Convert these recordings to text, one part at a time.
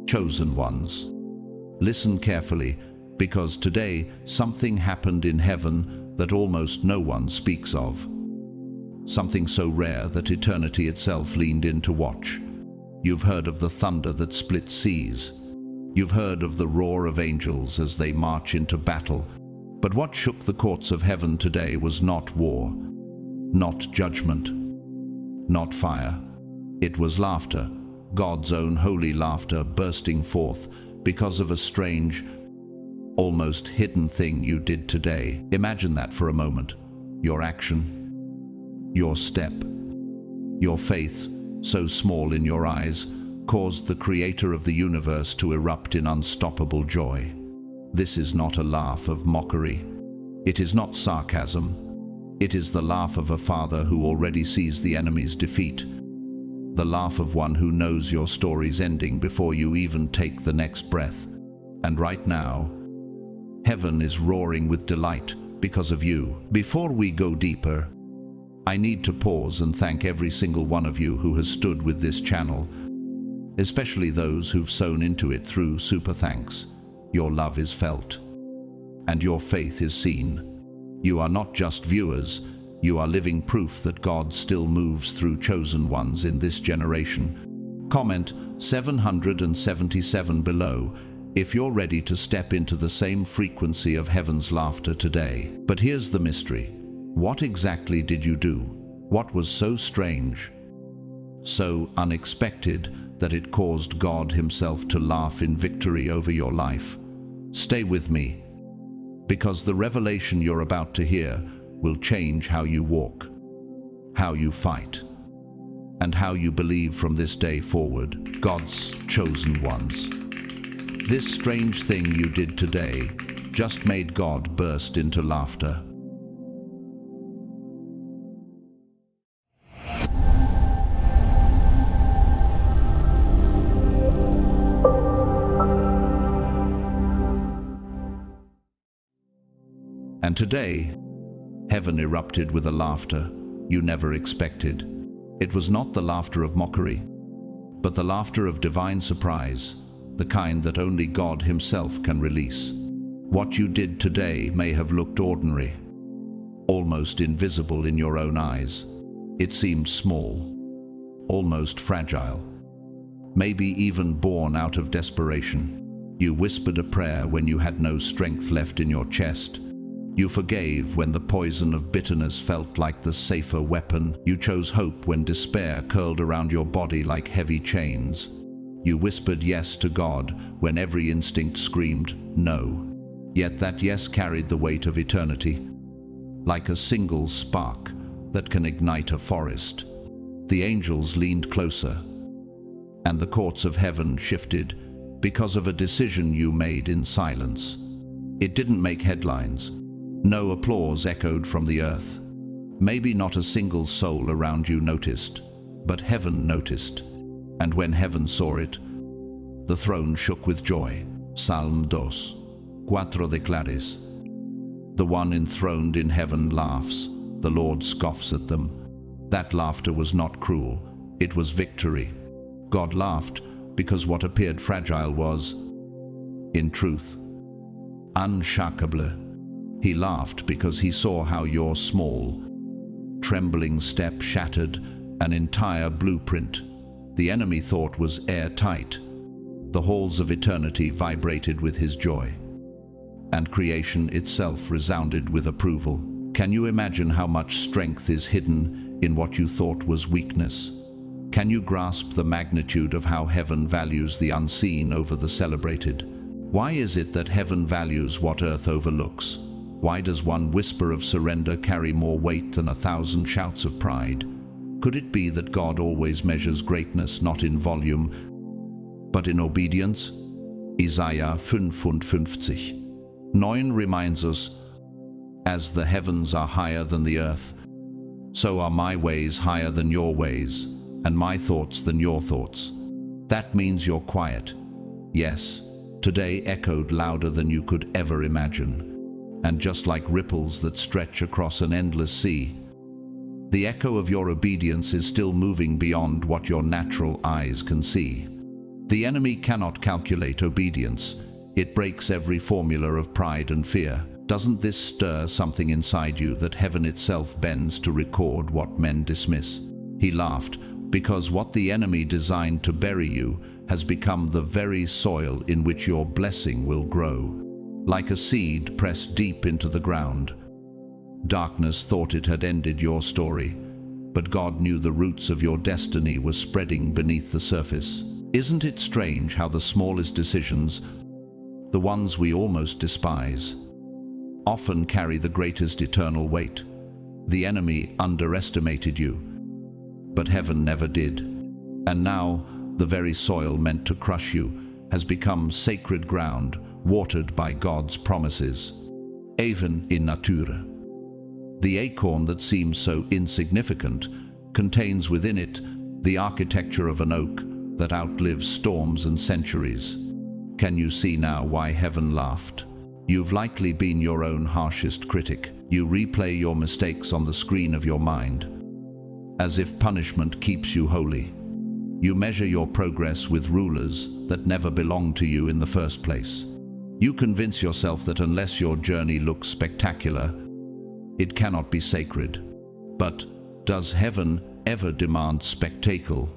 Chosen ones. Listen carefully, because today something happened in heaven that almost no one speaks of. Something so rare that eternity itself leaned in to watch. You've heard of the thunder that split seas. You've heard of the roar of angels as they march into battle. But what shook the courts of heaven today was not war, not judgment, not fire. It was laughter, God's own holy laughter bursting forth because of a strange, almost hidden thing you did today. Imagine that for a moment. Your action, your step, your faith, so small in your eyes, caused the creator of the universe to erupt in unstoppable joy. This is not a laugh of mockery. It is not sarcasm. It is the laugh of a father who already sees the enemy's defeat. The laugh of one who knows your story's ending before you even take the next breath. And right now, heaven is roaring with delight because of you. Before we go deeper, I need to pause and thank every single one of you who has stood with this channel, especially those who've sown into it through super thanks. Your love is felt, and your faith is seen. You are not just viewers, you are living proof that God still moves through chosen ones in this generation. Comment 777 below if you're ready to step into the same frequency of heaven's laughter today. But here's the mystery. What exactly did you do? What was so strange, so unexpected, that it caused God himself to laugh in victory over your life? Stay with me, because the revelation you're about to hear will change how you walk, how you fight, and how you believe from this day forward. God's chosen ones. This strange thing you did today just made God burst into laughter. And today, heaven erupted with a laughter you never expected. It was not the laughter of mockery, but the laughter of divine surprise, the kind that only God himself can release. What you did today may have looked ordinary, almost invisible in your own eyes. It seemed small, almost fragile, maybe even born out of desperation. You whispered a prayer when you had no strength left in your chest. You forgave when the poison of bitterness felt like the safer weapon. You chose hope when despair curled around your body like heavy chains. You whispered yes to God when every instinct screamed no. Yet that yes carried the weight of eternity, like a single spark that can ignite a forest. The angels leaned closer, and the courts of heaven shifted because of a decision you made in silence. It didn't make headlines. No applause echoed from the earth. Maybe not a single soul around you noticed, but heaven noticed. And when heaven saw it, the throne shook with joy. Psalm 2, 4 declares, "The one enthroned in heaven laughs, the Lord scoffs at them." That laughter was not cruel, it was victory. God laughed because what appeared fragile was, in truth, unshakable. He laughed because he saw how your small, trembling step shattered an entire blueprint the enemy thought was airtight. The halls of eternity vibrated with his joy, and creation itself resounded with approval. Can you imagine how much strength is hidden in what you thought was weakness? Can you grasp the magnitude of how heaven values the unseen over the celebrated? Why is it that heaven values what earth overlooks? Why does one whisper of surrender carry more weight than 1,000 shouts of pride? Could it be that God always measures greatness not in volume, but in obedience? Isaiah 55:9 reminds us, "As the heavens are higher than the earth, so are my ways higher than your ways, and my thoughts than your thoughts." That means you're quiet. Yes, today echoed louder than you could ever imagine. And just like ripples that stretch across an endless sea, the echo of your obedience is still moving beyond what your natural eyes can see. The enemy cannot calculate obedience. It breaks every formula of pride and fear. Doesn't this stir something inside you that heaven itself bends to record what men dismiss? He laughed, because what the enemy designed to bury you has become the very soil in which your blessing will grow. Like a seed pressed deep into the ground. Darkness thought it had ended your story, but God knew the roots of your destiny were spreading beneath the surface. Isn't it strange how the smallest decisions, the ones we almost despise, often carry the greatest eternal weight? The enemy underestimated you, but heaven never did. And now, the very soil meant to crush you has become sacred ground, watered by God's promises. Even in nature. The acorn that seems so insignificant contains within it the architecture of an oak that outlives storms and centuries. Can you see now why heaven laughed? You've likely been your own harshest critic. You replay your mistakes on the screen of your mind, as if punishment keeps you holy. You measure your progress with rulers that never belonged to you in the first place. You convince yourself that unless your journey looks spectacular, it cannot be sacred. But does heaven ever demand spectacle,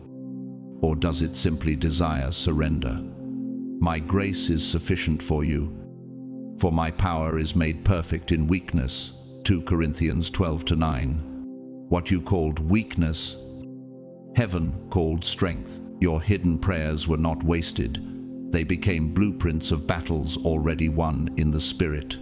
or does it simply desire surrender? My grace is sufficient for you, for my power is made perfect in weakness. 2 Corinthians 12-9. What you called weakness, heaven called strength. Your hidden prayers were not wasted. They became blueprints of battles already won in the Spirit.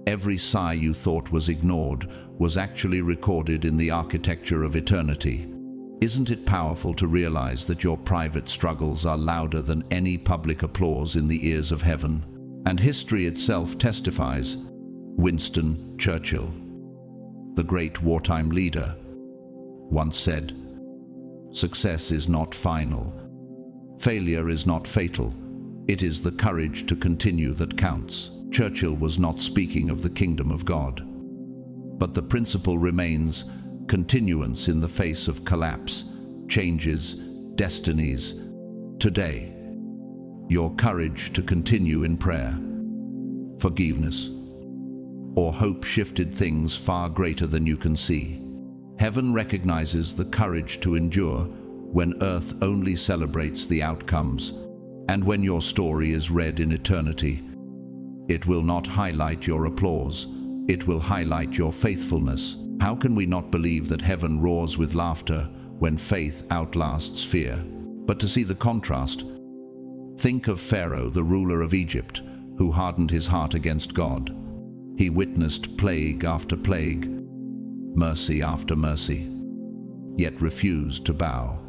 Every sigh you thought was ignored was actually recorded in the architecture of eternity. Isn't it powerful to realize that your private struggles are louder than any public applause in the ears of heaven? And history itself testifies. Winston Churchill, the great wartime leader, once said, "Success is not final. Failure is not fatal. It is the courage to continue that counts." Churchill was not speaking of the kingdom of God. But the principle remains: continuance in the face of collapse, changes, destinies. Today, your courage to continue in prayer, forgiveness, or hope shifted things far greater than you can see. Heaven recognizes the courage to endure when earth only celebrates the outcomes. And when your story is read in eternity, it will not highlight your applause. It will highlight your faithfulness. How can we not believe that heaven roars with laughter when faith outlasts fear? But to see the contrast, think of Pharaoh, the ruler of Egypt, who hardened his heart against God. He witnessed plague after plague, mercy after mercy, yet refused to bow.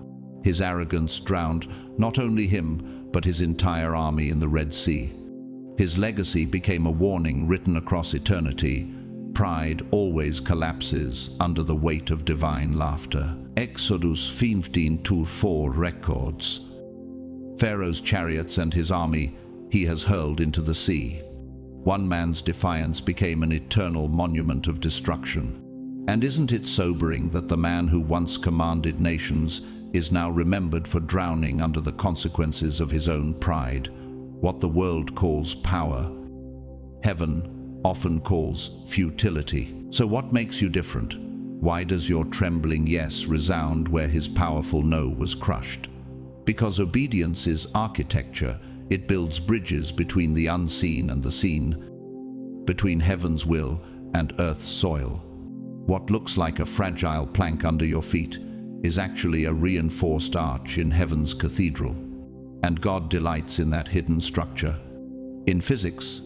His arrogance drowned not only him, but his entire army in the Red Sea. His legacy became a warning written across eternity. Pride always collapses under the weight of divine laughter. Exodus 15:4 records Pharaoh's chariots and his army he has hurled into the sea. One man's defiance became an eternal monument of destruction. And isn't it sobering that the man who once commanded nations is now remembered for drowning under the consequences of his own pride? What the world calls power, heaven often calls futility. So what makes you different? Why does your trembling yes resound where his powerful no was crushed? Because obedience is architecture. It builds bridges between the unseen and the seen, between heaven's will and earth's soil. What looks like a fragile plank under your feet is actually a reinforced arch in heaven's cathedral. And God delights in that hidden structure. In physics,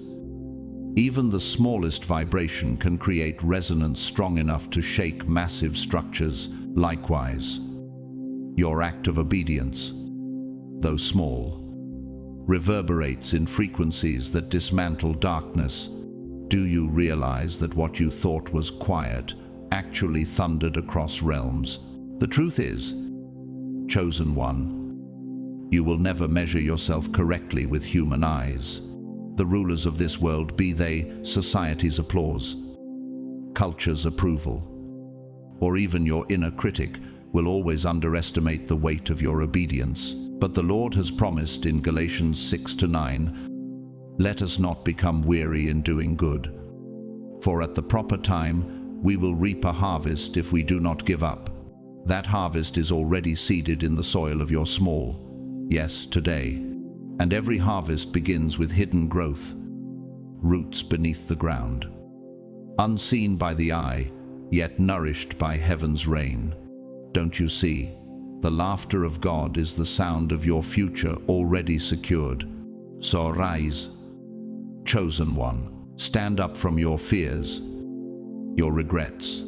even the smallest vibration can create resonance strong enough to shake massive structures. Likewise, your act of obedience, though small, reverberates in frequencies that dismantle darkness. Do you realize that what you thought was quiet actually thundered across realms? The truth is, chosen one, you will never measure yourself correctly with human eyes. The rulers of this world, be they society's applause, culture's approval, or even your inner critic, will always underestimate the weight of your obedience. But the Lord has promised in Galatians 6-9, "Let us not become weary in doing good, for at the proper time we will reap a harvest if we do not give up." That harvest is already seeded in the soil of your small, yes, today. And every harvest begins with hidden growth, roots beneath the ground, unseen by the eye, yet nourished by heaven's rain. Don't you see? The laughter of God is the sound of your future already secured. So rise, chosen one. Stand up from your fears, your regrets,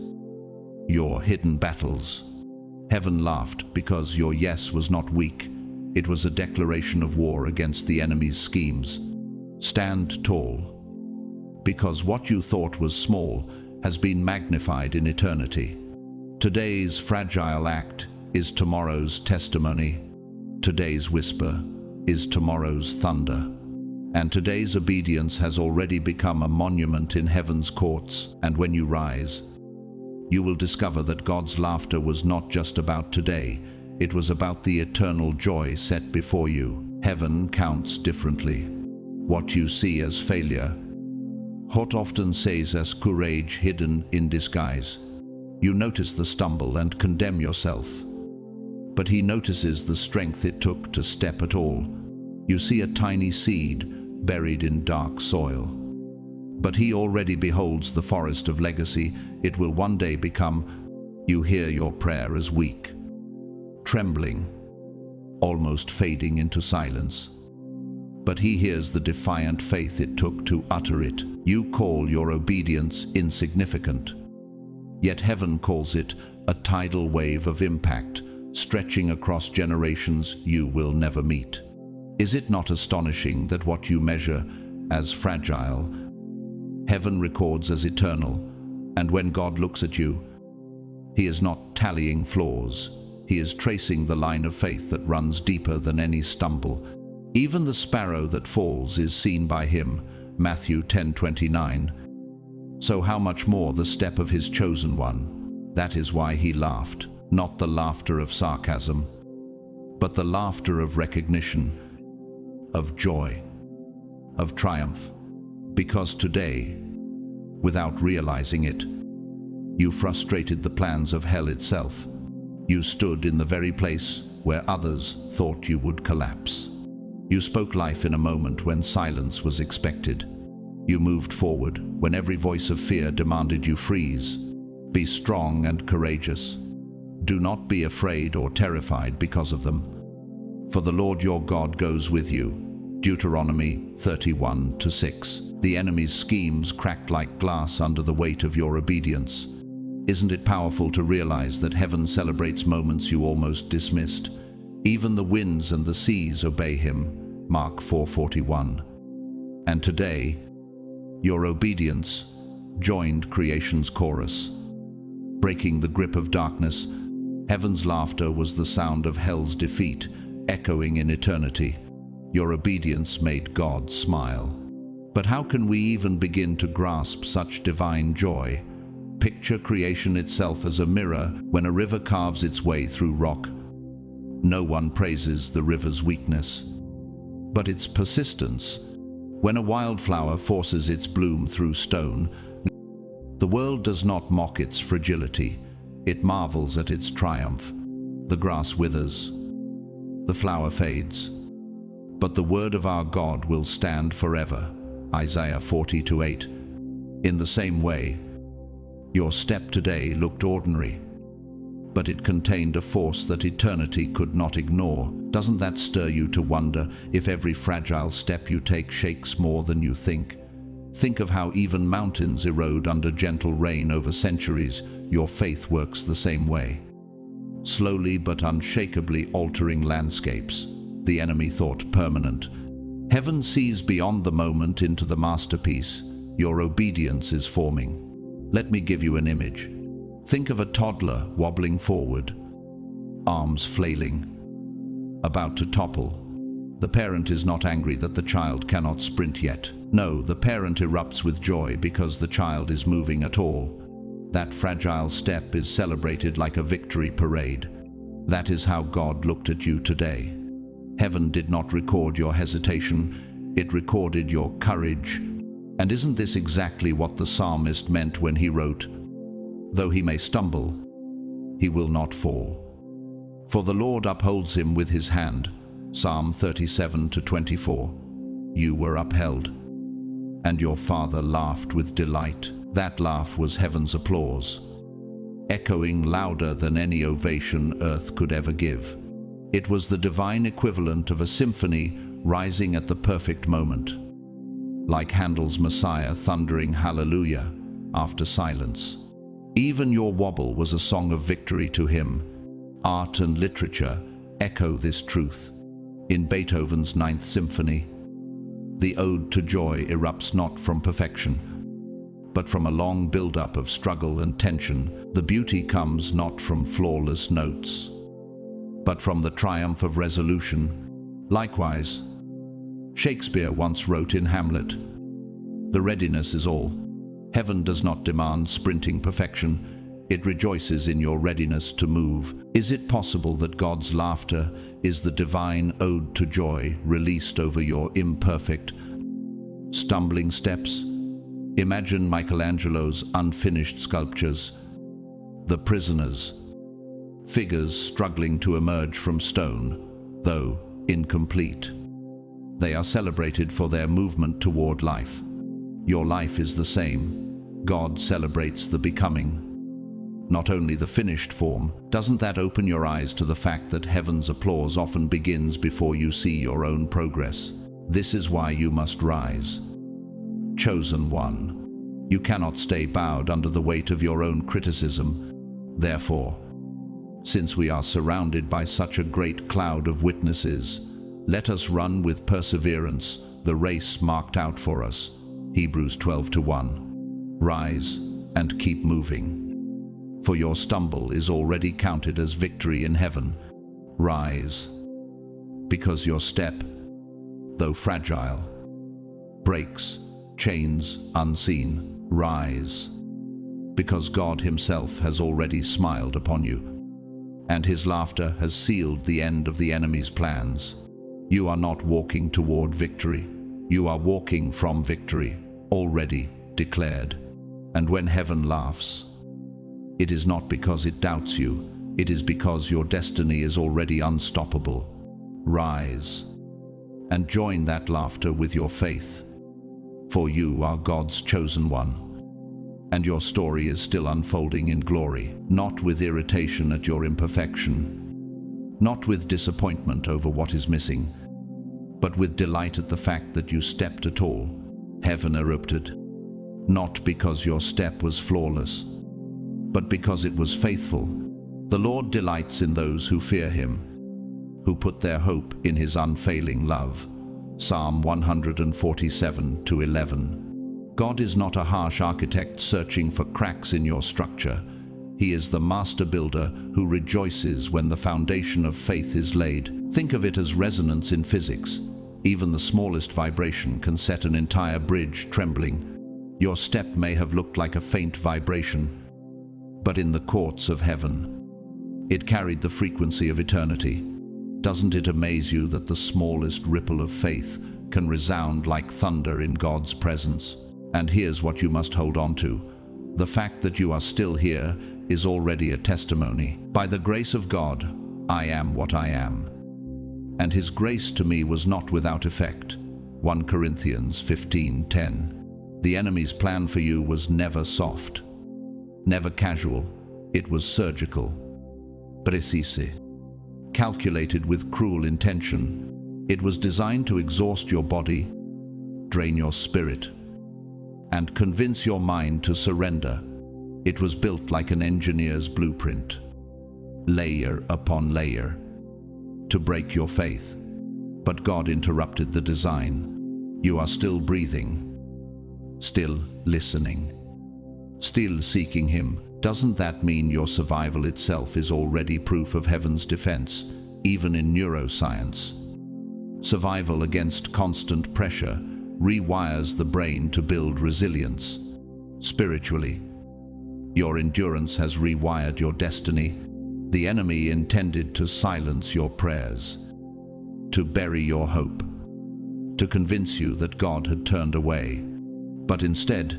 your hidden battles. Heaven laughed because your yes was not weak. It was a declaration of war against the enemy's schemes. Stand tall, because what you thought was small has been magnified in eternity. Today's fragile act is tomorrow's testimony. Today's whisper is tomorrow's thunder. And today's obedience has already become a monument in heaven's courts. And when you rise, you will discover that God's laughter was not just about today. It was about the eternal joy set before you. Heaven counts differently. What you see as failure, God often says as courage hidden in disguise. You notice the stumble and condemn yourself, but He notices the strength it took to step at all. You see a tiny seed buried in dark soil, but He already beholds the forest of legacy it will one day become. You hear your prayer as weak, trembling, almost fading into silence. But He hears the defiant faith it took to utter it. You call your obedience insignificant, yet heaven calls it a tidal wave of impact, stretching across generations you will never meet. Is it not astonishing that what you measure as fragile, heaven records as eternal? And when God looks at you, He is not tallying flaws. He is tracing the line of faith that runs deeper than any stumble. Even the sparrow that falls is seen by Him, Matthew 10:29. So how much more the step of His chosen one? That is why He laughed, not the laughter of sarcasm, but the laughter of recognition, of joy, of triumph. Because today, without realizing it, you frustrated the plans of hell itself. You stood in the very place where others thought you would collapse. You spoke life in a moment when silence was expected. You moved forward when every voice of fear demanded you freeze. Be strong and courageous. Do not be afraid or terrified because of them, for the Lord your God goes with you. Deuteronomy 31:6. The enemy's schemes cracked like glass under the weight of your obedience. Isn't it powerful to realize that heaven celebrates moments you almost dismissed? Even the winds and the seas obey Him, Mark 4:41. And today, your obedience joined creation's chorus. Breaking the grip of darkness, heaven's laughter was the sound of hell's defeat, echoing in eternity. Your obedience made God smile. But how can we even begin to grasp such divine joy? Picture creation itself as a mirror when a river carves its way through rock. No one praises the river's weakness, but its persistence. When a wildflower forces its bloom through stone, the world does not mock its fragility. It marvels at its triumph. The grass withers, the flower fades, but the word of our God will stand forever. Isaiah 40:8. In the same way, your step today looked ordinary, but it contained a force that eternity could not ignore. Doesn't that stir you to wonder if every fragile step you take shakes more than you think? Think of how even mountains erode under gentle rain over centuries. Your faith works the same way, slowly but unshakably altering landscapes the enemy thought permanent. Heaven sees beyond the moment into the masterpiece your obedience is forming. Let me give you an image. Think of a toddler wobbling forward, arms flailing, about to topple. The parent is not angry that the child cannot sprint yet. No, the parent erupts with joy because the child is moving at all. That fragile step is celebrated like a victory parade. That is how God looked at you today. Heaven did not record your hesitation, it recorded your courage. And isn't this exactly what the psalmist meant when he wrote, "Though he may stumble, he will not fall. For the Lord upholds him with his hand." Psalm 37-24. You were upheld, and your Father laughed with delight. That laugh was heaven's applause, echoing louder than any ovation earth could ever give. It was the divine equivalent of a symphony rising at the perfect moment, like Handel's Messiah thundering hallelujah after silence. Even your wobble was a song of victory to him. Art and literature echo this truth. In Beethoven's Ninth Symphony, the ode to joy erupts not from perfection, but from a long build-up of struggle and tension. The beauty comes not from flawless notes, but from the triumph of resolution. Likewise, Shakespeare once wrote in Hamlet, "The readiness is all. Heaven does not demand sprinting perfection. It rejoices in your readiness to move." Is it possible that God's laughter is the divine ode to joy released over your imperfect, stumbling steps? Imagine Michelangelo's unfinished sculptures, the prisoners, figures struggling to emerge from stone, though incomplete. They are celebrated for their movement toward life. Your life is the same. God celebrates the becoming, not only the finished form. Doesn't that open your eyes to the fact that heaven's applause often begins before you see your own progress? This is why you must rise. Chosen one. You cannot stay bowed under the weight of your own criticism. Therefore, since we are surrounded by such a great cloud of witnesses, let us run with perseverance the race marked out for us. Hebrews 12:1. Rise and keep moving, for your stumble is already counted as victory in heaven. Rise, because your step, though fragile, breaks chains unseen. Rise, because God himself has already smiled upon you, and his laughter has sealed the end of the enemy's plans. You are not walking toward victory. You are walking from victory, already declared. And when heaven laughs, it is not because it doubts you, it is because your destiny is already unstoppable. Rise and join that laughter with your faith, for you are God's chosen one, and your story is still unfolding in glory, not with irritation at your imperfection, not with disappointment over what is missing, but with delight at the fact that you stepped at all. Heaven erupted, not because your step was flawless, but because it was faithful. The Lord delights in those who fear him, who put their hope in his unfailing love. Psalm 147:11. God is not a harsh architect searching for cracks in your structure. He is the master builder who rejoices when the foundation of faith is laid. Think of it as resonance in physics. Even the smallest vibration can set an entire bridge trembling. Your step may have looked like a faint vibration, but in the courts of heaven, it carried the frequency of eternity. Doesn't it amaze you that the smallest ripple of faith can resound like thunder in God's presence? And here's what you must hold on to. The fact that you are still here is already a testimony. By the grace of God, I am what I am. And his grace to me was not without effect. 1 Corinthians 15:10. The enemy's plan for you was never soft, never casual. It was surgical, precise, calculated with cruel intention. It was designed to exhaust your body, drain your spirit, and convince your mind to surrender. It was built like an engineer's blueprint, layer upon layer, to break your faith. But God interrupted the design. You are still breathing, still listening, still seeking him. Doesn't that mean your survival itself is already proof of heaven's defense, even in neuroscience? Survival against constant pressure rewires the brain to build resilience. Spiritually, your endurance has rewired your destiny. The enemy intended to silence your prayers, to bury your hope, to convince you that God had turned away. But instead,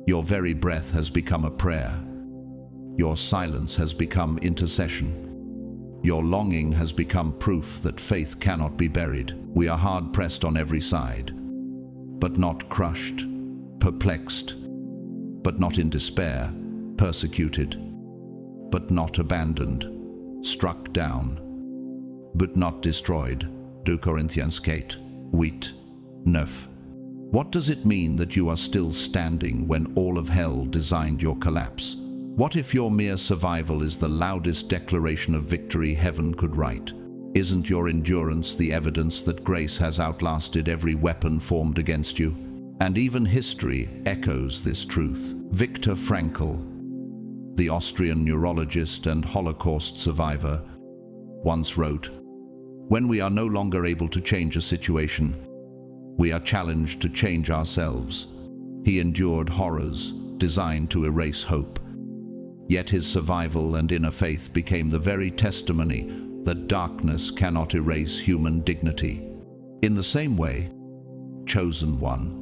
your very breath has become a prayer. Your silence has become intercession. Your longing has become proof that faith cannot be buried. We are hard-pressed on every side, but not crushed, perplexed, but not in despair, persecuted, but not abandoned, struck down, but not destroyed. 2 Corinthians 8:9. What does it mean that you are still standing when all of hell designed your collapse? What if your mere survival is the loudest declaration of victory heaven could write? Isn't your endurance the evidence that grace has outlasted every weapon formed against you? And even history echoes this truth. Viktor Frankl, the Austrian neurologist and Holocaust survivor, once wrote, "When we are no longer able to change a situation, we are challenged to change ourselves." He endured horrors designed to erase hope. Yet his survival and inner faith became the very testimony that darkness cannot erase human dignity. In the same way, chosen one,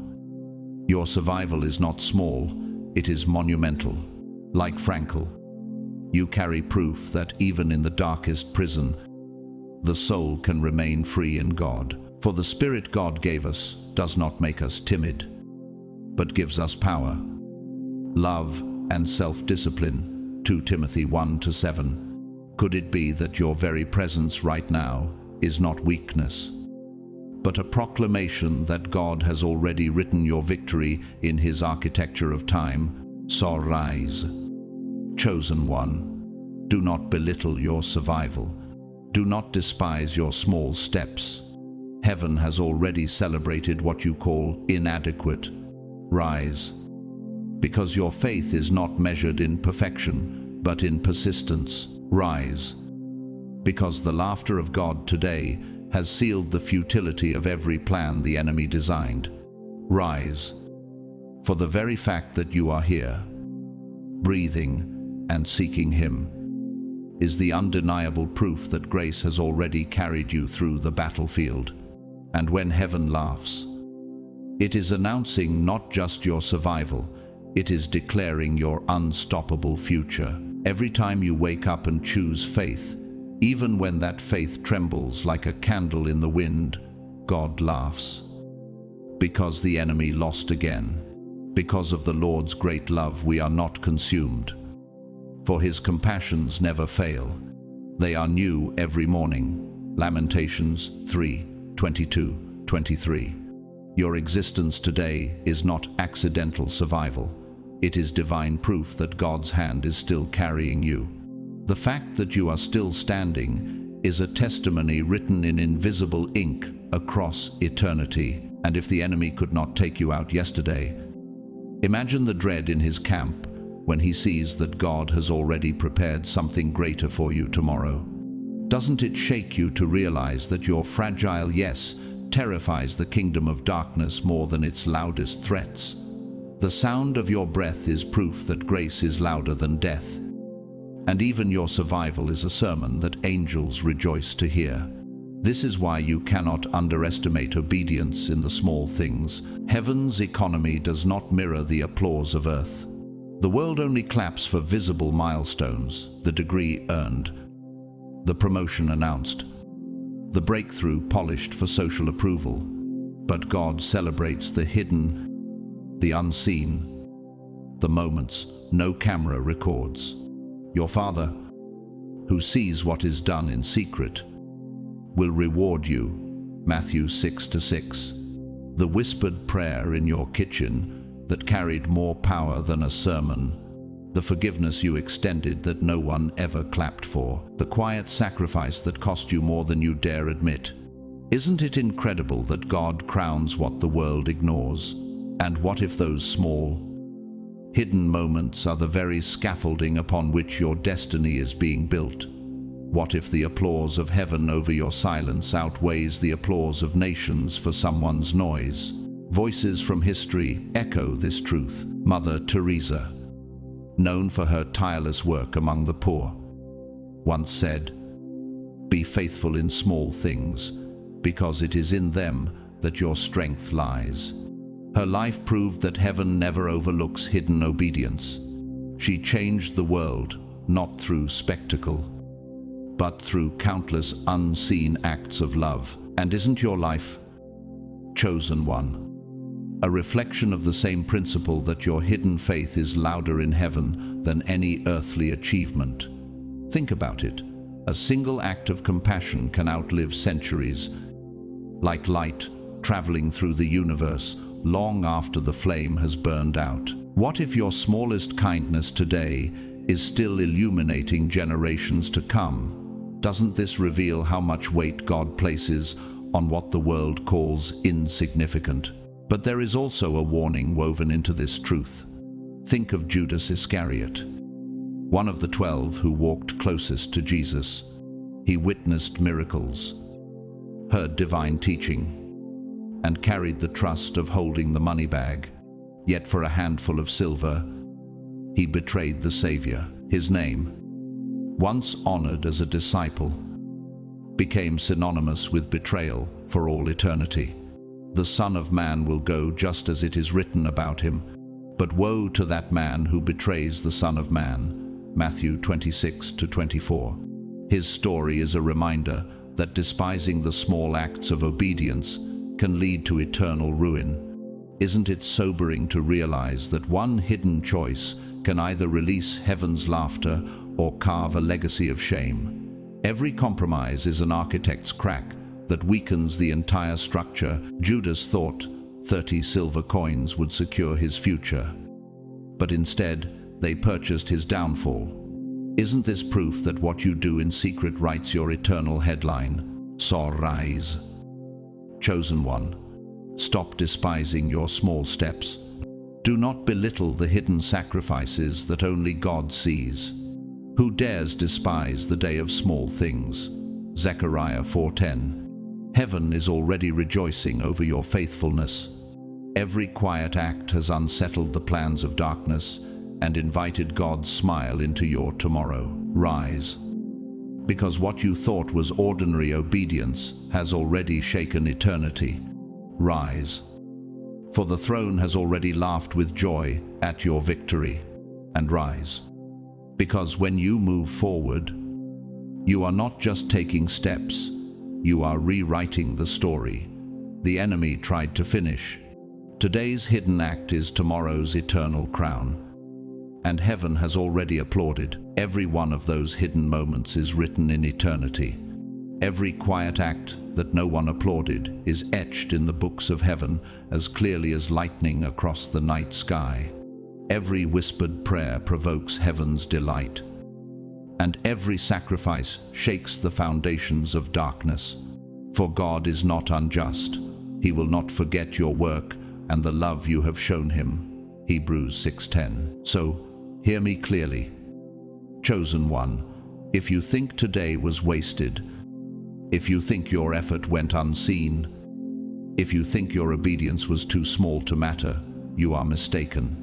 your survival is not small, it is monumental. Like Frankl, you carry proof that even in the darkest prison, the soul can remain free in God. For the Spirit God gave us does not make us timid, but gives us power, love, and self-discipline. 2 Timothy 1-7. Could it be that your very presence right now is not weakness, but a proclamation that God has already written your victory in His architecture of time? So rise. Chosen one, do not belittle your survival. Do not despise your small steps. Heaven has already celebrated what you call inadequate. Rise. Because your faith is not measured in perfection, but in persistence. Rise. Because the laughter of God today has sealed the futility of every plan the enemy designed. Rise. For the very fact that you are here, breathing and seeking Him, is the undeniable proof that grace has already carried you through the battlefield. And when heaven laughs, it is announcing not just your survival, it is declaring your unstoppable future. Every time you wake up and choose faith, even when that faith trembles like a candle in the wind, God laughs. Because the enemy lost again. Because of the Lord's great love we are not consumed. For His compassions never fail. They are new every morning. Lamentations 3:22-23. Your existence today is not accidental survival. It is divine proof that God's hand is still carrying you. The fact that you are still standing is a testimony written in invisible ink across eternity. And if the enemy could not take you out yesterday, imagine the dread in his camp when he sees that God has already prepared something greater for you tomorrow. Doesn't it shake you to realize that your fragile yes terrifies the kingdom of darkness more than its loudest threats? The sound of your breath is proof that grace is louder than death. And even your survival is a sermon that angels rejoice to hear. This is why you cannot underestimate obedience in the small things. Heaven's economy does not mirror the applause of earth. The world only claps for visible milestones, the degree earned, the promotion announced, the breakthrough polished for social approval. But God celebrates the hidden, the unseen, the moments no camera records. Your Father, who sees what is done in secret, will reward you. Matthew 6:6. The whispered prayer in your kitchen that carried more power than a sermon. The forgiveness you extended that no one ever clapped for. The quiet sacrifice that cost you more than you dare admit. Isn't it incredible that God crowns what the world ignores? And what if those small, hidden moments are the very scaffolding upon which your destiny is being built? What if the applause of heaven over your silence outweighs the applause of nations for someone's noise? Voices from history echo this truth. Mother Teresa, known for her tireless work among the poor, once said, "Be faithful in small things, because it is in them that your strength lies. Her life proved that heaven never overlooks hidden obedience. She changed the world, not through spectacle, but through countless unseen acts of love. And isn't your life, chosen one, a reflection of the same principle that your hidden faith is louder in heaven than any earthly achievement? Think about it. A single act of compassion can outlive centuries, like light traveling through the universe long after the flame has burned out. What if your smallest kindness today is still illuminating generations to come? Doesn't this reveal how much weight God places on what the world calls insignificant? But there is also a warning woven into this truth. Think of Judas Iscariot, one of the 12 who walked closest to Jesus. He witnessed miracles, heard divine teaching, and carried the trust of holding the money bag. Yet for a handful of silver, he betrayed the Savior. His name, once honored as a disciple, became synonymous with betrayal for all eternity. The Son of Man will go just as it is written about him, but woe to that man who betrays the Son of Man. Matthew 26-24. His story is a reminder that despising the small acts of obedience can lead to eternal ruin. Isn't it sobering to realize that one hidden choice can either release heaven's laughter or carve a legacy of shame? Every compromise is an architect's crack that weakens the entire structure. Judas thought 30 silver coins would secure his future, but instead they purchased his downfall. Isn't this proof that what you do in secret writes your eternal headline? So rise. Chosen one, stop despising your small steps. Do not belittle the hidden sacrifices that only God sees. Who dares despise the day of small things? Zechariah 4:10. Heaven is already rejoicing over your faithfulness. Every quiet act has unsettled the plans of darkness and invited God's smile into your tomorrow. Rise, because what you thought was ordinary obedience has already shaken eternity. Rise, for the throne has already laughed with joy at your victory. And rise, because when you move forward, you are not just taking steps, you are rewriting the story the enemy tried to finish. Today's hidden act is tomorrow's eternal crown, and heaven has already applauded. Every one of those hidden moments is written in eternity. Every quiet act that no one applauded is etched in the books of heaven as clearly as lightning across the night sky. Every whispered prayer provokes heaven's delight, and every sacrifice shakes the foundations of darkness. For God is not unjust. He will not forget your work and the love you have shown him. Hebrews 6:10. So, hear me clearly. Chosen one, if you think today was wasted, if you think your effort went unseen, if you think your obedience was too small to matter, you are mistaken.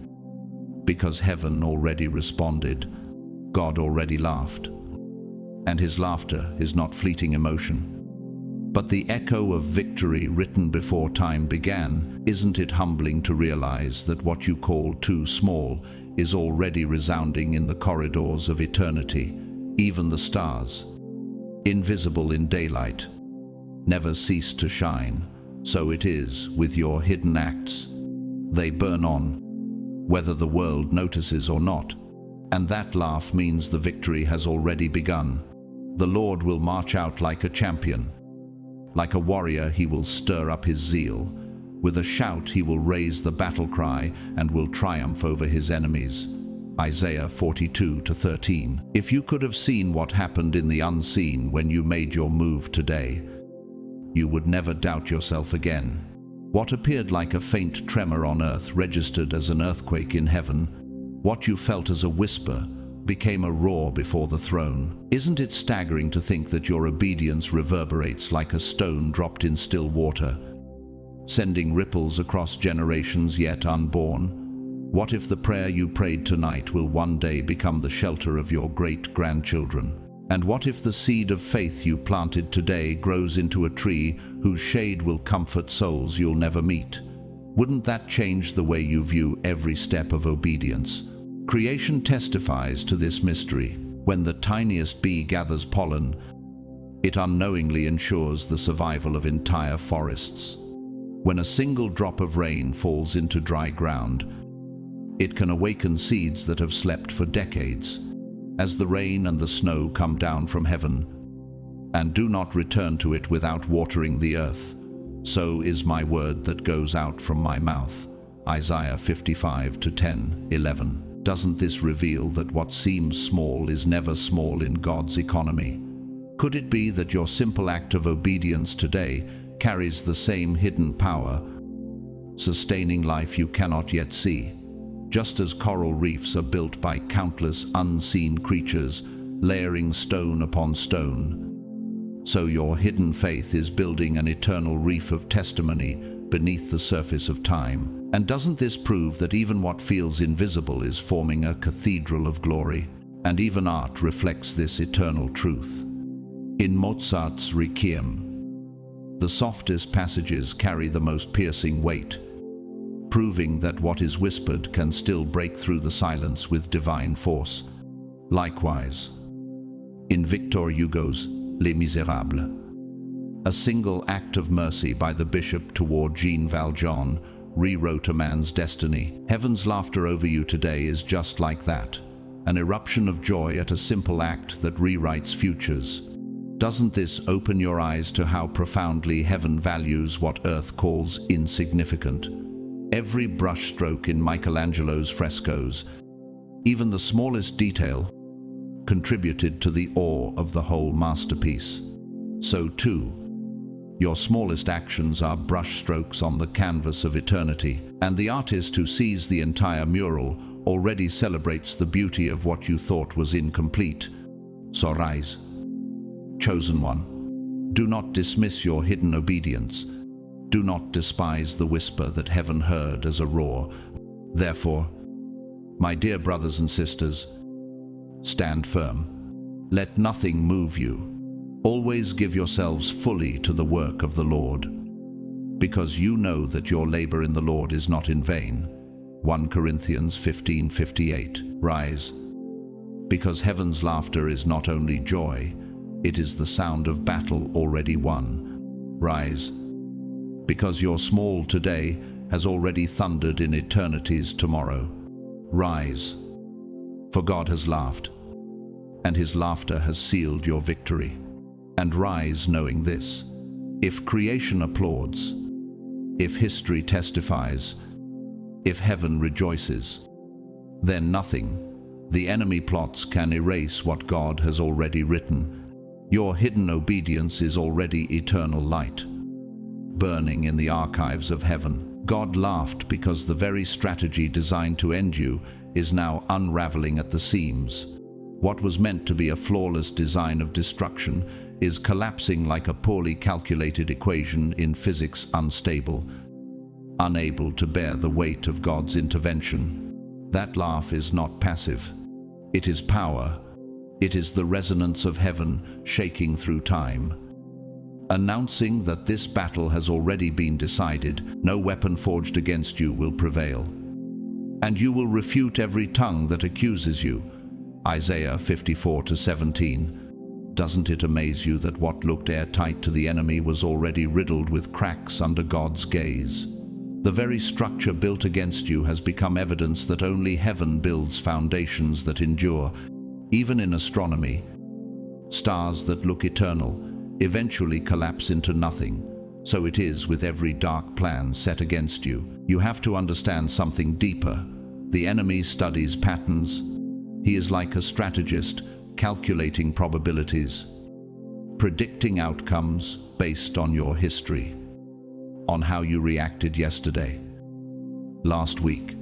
Because heaven already responded, God already laughed. And his laughter is not fleeting emotion, but the echo of victory written before time began. Isn't it humbling to realize that what you call too small is already resounding in the corridors of eternity? Even the stars, invisible in daylight, never cease to shine. So it is with your hidden acts. They burn on, whether the world notices or not. And that laugh means the victory has already begun. The Lord will march out like a champion. Like a warrior, he will stir up his zeal. With a shout, he will raise the battle cry and will triumph over his enemies. Isaiah 42:13. If you could have seen what happened in the unseen when you made your move today, you would never doubt yourself again. What appeared like a faint tremor on earth registered as an earthquake in heaven. What you felt as a whisper became a roar before the throne. Isn't it staggering to think that your obedience reverberates like a stone dropped in still water, sending ripples across generations yet unborn? What if the prayer you prayed tonight will one day become the shelter of your great-grandchildren? And what if the seed of faith you planted today grows into a tree whose shade will comfort souls you'll never meet? Wouldn't that change the way you view every step of obedience? Creation testifies to this mystery. When the tiniest bee gathers pollen, it unknowingly ensures the survival of entire forests. When a single drop of rain falls into dry ground, it can awaken seeds that have slept for decades. As the rain and the snow come down from heaven, and do not return to it without watering the earth, so is my word that goes out from my mouth. Isaiah 55:10-11. Doesn't this reveal that what seems small is never small in God's economy? Could it be that your simple act of obedience today carries the same hidden power, sustaining life you cannot yet see? Just as coral reefs are built by countless unseen creatures, layering stone upon stone, so your hidden faith is building an eternal reef of testimony beneath the surface of time. And doesn't this prove that even what feels invisible is forming a cathedral of glory? And even art reflects this eternal truth. In Mozart's Requiem, the softest passages carry the most piercing weight, proving that what is whispered can still break through the silence with divine force. Likewise, in Victor Hugo's Les Misérables, a single act of mercy by the bishop toward Jean Valjean rewrote a man's destiny. Heaven's laughter over you today is just like that, an eruption of joy at a simple act that rewrites futures. Doesn't this open your eyes to how profoundly heaven values what earth calls insignificant? Every brushstroke in Michelangelo's frescoes, even the smallest detail, contributed to the awe of the whole masterpiece. So too, your smallest actions are brushstrokes on the canvas of eternity, and the artist who sees the entire mural already celebrates the beauty of what you thought was incomplete. So rise, chosen one. Do not dismiss your hidden obedience. Do not despise the whisper that heaven heard as a roar. Therefore, my dear brothers and sisters, stand firm. Let nothing move you. Always give yourselves fully to the work of the Lord, because you know that your labor in the Lord is not in vain. 1 Corinthians 15:58. Rise, because heaven's laughter is not only joy, it is the sound of battle already won. Rise, because your small today has already thundered in eternity's tomorrow. Rise, for God has laughed, and his laughter has sealed your victory. And rise knowing this: if creation applauds, if history testifies, if heaven rejoices, then nothing the enemy plots can erase what God has already written. Your hidden obedience is already eternal light, burning in the archives of heaven. God laughed because the very strategy designed to end you is now unraveling at the seams. What was meant to be a flawless design of destruction is collapsing like a poorly calculated equation in physics, unstable, unable to bear the weight of God's intervention. That laugh is not passive. It is power. It is the resonance of heaven shaking through time, announcing that this battle has already been decided. No weapon forged against you will prevail, and you will refute every tongue that accuses you. Isaiah 54:17. Doesn't it amaze you that what looked airtight to the enemy was already riddled with cracks under God's gaze? The very structure built against you has become evidence that only heaven builds foundations that endure. Even in astronomy, stars that look eternal eventually collapse into nothing. So it is with every dark plan set against you. You have to understand something deeper. The enemy studies patterns. He is like a strategist, calculating probabilities, predicting outcomes based on your history, on how you reacted yesterday, last week,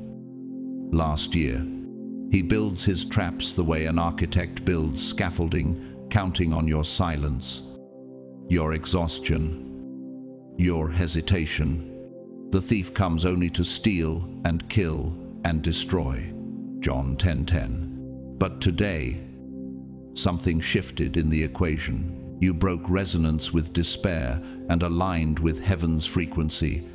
last year. He builds his traps the way an architect builds scaffolding, counting on your silence, your exhaustion, your hesitation. The thief comes only to steal and kill and destroy. John 10:10. But today, something shifted in the equation. You broke resonance with despair and aligned with heaven's frequency.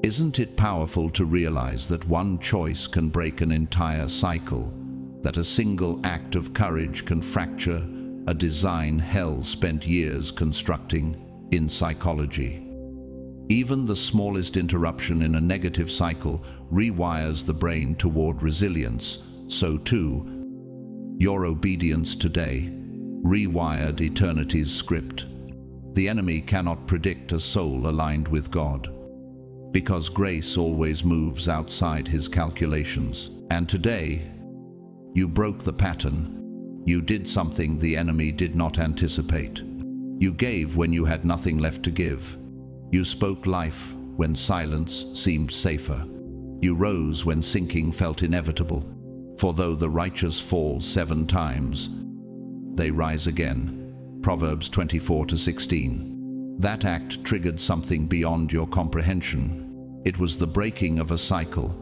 Isn't it powerful to realize that one choice can break an entire cycle? That a single act of courage can fracture a design hell spent years constructing? In psychology, even the smallest interruption in a negative cycle rewires the brain toward resilience. So too, your obedience today rewired eternity's script. The enemy cannot predict a soul aligned with God, because grace always moves outside his calculations. And today, you broke the pattern. You did something the enemy did not anticipate. You gave when you had nothing left to give. You spoke life when silence seemed safer. You rose when sinking felt inevitable. For though the righteous fall 7 times, they rise again. Proverbs 24:16. That act triggered something beyond your comprehension. It was the breaking of a cycle,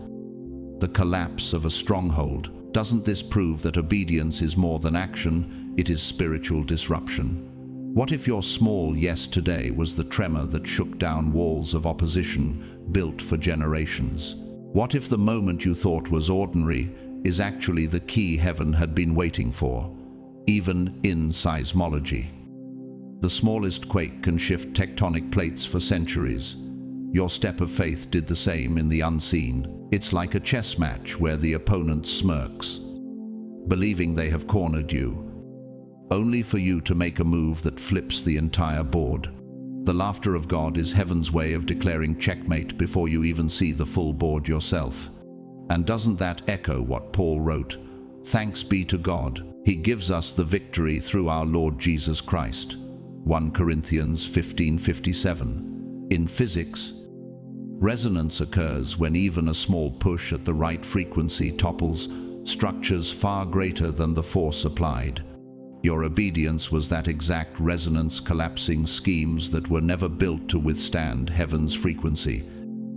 the collapse of a stronghold. Doesn't this prove that obedience is more than action? It is spiritual disruption. What if your small yes today was the tremor that shook down walls of opposition built for generations? What if the moment you thought was ordinary is actually the key heaven had been waiting for? Even in seismology, the smallest quake can shift tectonic plates for centuries. Your step of faith did the same in the unseen. It's like a chess match where the opponent smirks, believing they have cornered you, only for you to make a move that flips the entire board. The laughter of God is heaven's way of declaring checkmate before you even see the full board yourself. And doesn't that echo what Paul wrote? Thanks be to God, he gives us the victory through our Lord Jesus Christ. 1 Corinthians 15:57. In physics, resonance occurs when even a small push at the right frequency topples structures far greater than the force applied. Your obedience was that exact resonance, collapsing schemes that were never built to withstand heaven's frequency.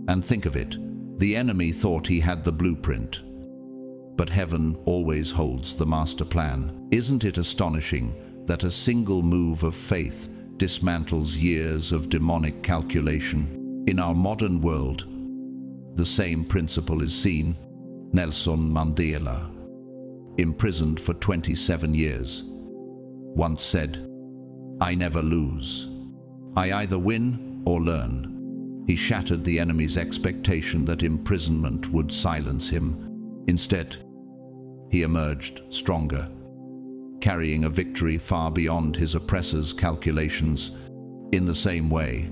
And think of it, the enemy thought he had the blueprint, but heaven always holds the master plan. Isn't it astonishing that a single move of faith dismantles years of demonic calculation? In our modern world, the same principle is seen. Nelson Mandela, imprisoned for 27 years, once said, "I never lose. I either win or learn." He shattered the enemy's expectation that imprisonment would silence him. Instead, he emerged stronger, carrying a victory far beyond his oppressor's calculations. In the same way,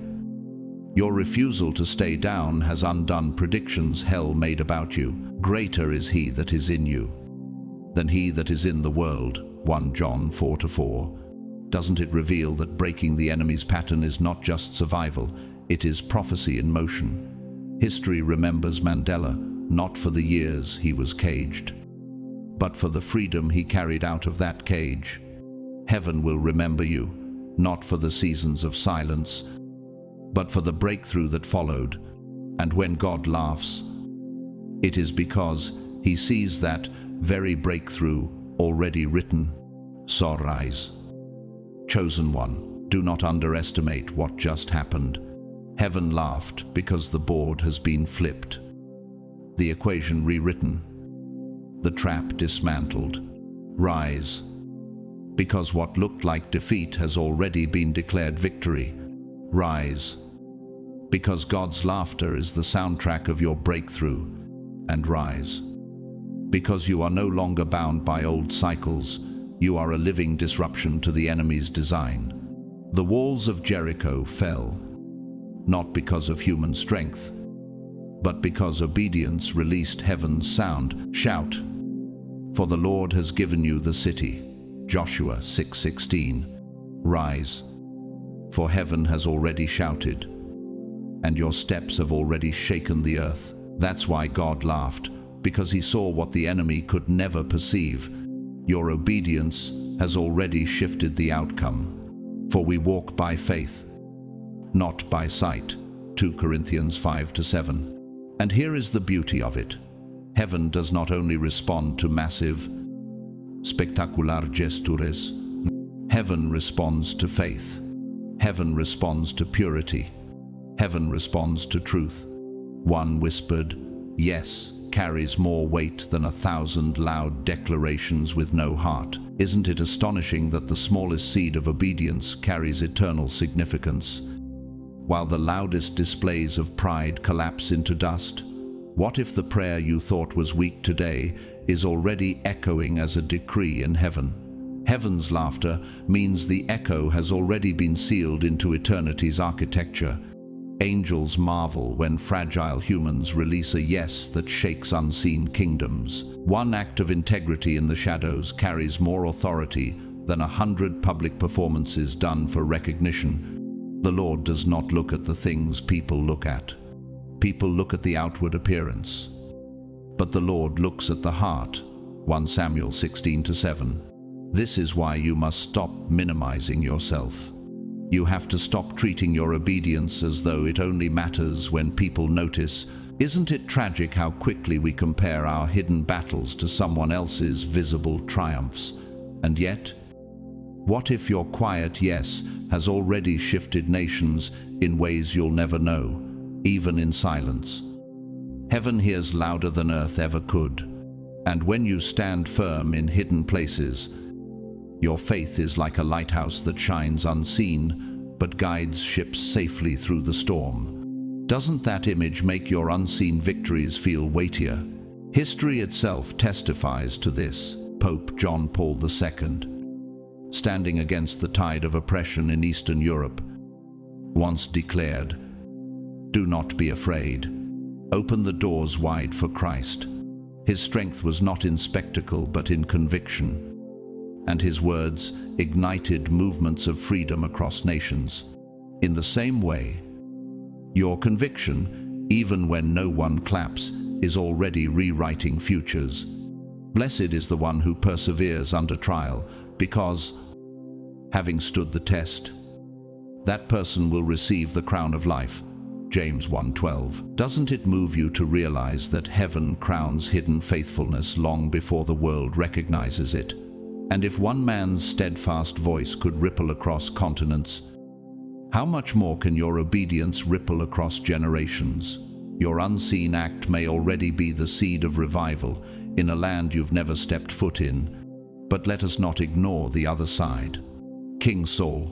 your refusal to stay down has undone predictions hell made about you. Greater is he that is in you than he that is in the world. 1 John 4:4. Doesn't it reveal that breaking the enemy's pattern is not just survival, it is prophecy in motion? History remembers Mandela, not for the years he was caged, but for the freedom he carried out of that cage. Heaven will remember you, not for the seasons of silence, but for the breakthrough that followed. And when God laughs, it is because he sees that very breakthrough already written. So rise, chosen one, do not underestimate what just happened. Heaven laughed because the board has been flipped, the equation rewritten, the trap dismantled. Rise, because what looked like defeat has already been declared victory. Rise, because God's laughter is the soundtrack of your breakthrough. And rise, because you are no longer bound by old cycles. You are a living disruption to the enemy's design. The walls of Jericho fell, not because of human strength, but because obedience released heaven's sound. Shout, for the Lord has given you the city. Joshua 6:16. Rise, for heaven has already shouted, and your steps have already shaken the earth. That's why God laughed, because he saw what the enemy could never perceive. Your obedience has already shifted the outcome. For we walk by faith, not by sight. 2 Corinthians 5-7. And here is the beauty of it. Heaven does not only respond to massive, spectacular gestures Heaven responds to faith. Heaven responds to purity. Heaven responds to truth. One whispered, "Yes," carries more weight than 1,000 loud declarations with no heart. Isn't it astonishing that the smallest seed of obedience carries eternal significance, while the loudest displays of pride collapse into dust? What if the prayer you thought was weak today is already echoing as a decree in heaven? Heaven's laughter means the echo has already been sealed into eternity's architecture. Angels marvel when fragile humans release a yes that shakes unseen kingdoms. One act of integrity in the shadows carries more authority than 100 public performances done for recognition. The Lord does not look at the things people look at. People look at the outward appearance, but the Lord looks at the heart. 1 Samuel 16:7. This is why you must stop minimizing yourself. You have to stop treating your obedience as though it only matters when people notice. Isn't it tragic how quickly we compare our hidden battles to someone else's visible triumphs? And yet, what if your quiet yes has already shifted nations in ways you'll never know, even in silence? Heaven hears louder than earth ever could. And when you stand firm in hidden places, your faith is like a lighthouse that shines unseen, but guides ships safely through the storm. Doesn't that image make your unseen victories feel weightier? History itself testifies to this. Pope John Paul II, standing against the tide of oppression in Eastern Europe, once declared, "Do not be afraid. Open the doors wide for Christ." His strength was not in spectacle but in conviction, and his words ignited movements of freedom across nations. In the same way, your conviction, even when no one claps, is already rewriting futures. Blessed is the one who perseveres under trial, because, having stood the test, that person will receive the crown of life. James 1:12. Doesn't it move you to realize that heaven crowns hidden faithfulness long before the world recognizes it? And if one man's steadfast voice could ripple across continents, how much more can your obedience ripple across generations? Your unseen act may already be the seed of revival in a land you've never stepped foot in, but let us not ignore the other side. King Saul,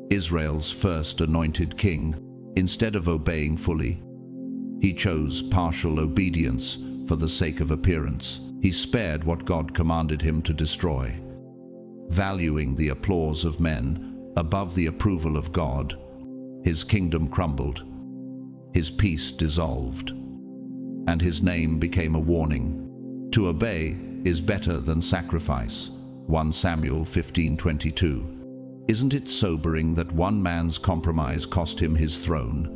Israel's first anointed king, instead of obeying fully, he chose partial obedience for the sake of appearance. He spared what God commanded him to destroy. Valuing the applause of men above the approval of God, his kingdom crumbled, his peace dissolved, and his name became a warning. To obey is better than sacrifice. 1 Samuel 15:22. Isn't it sobering that one man's compromise cost him his throne,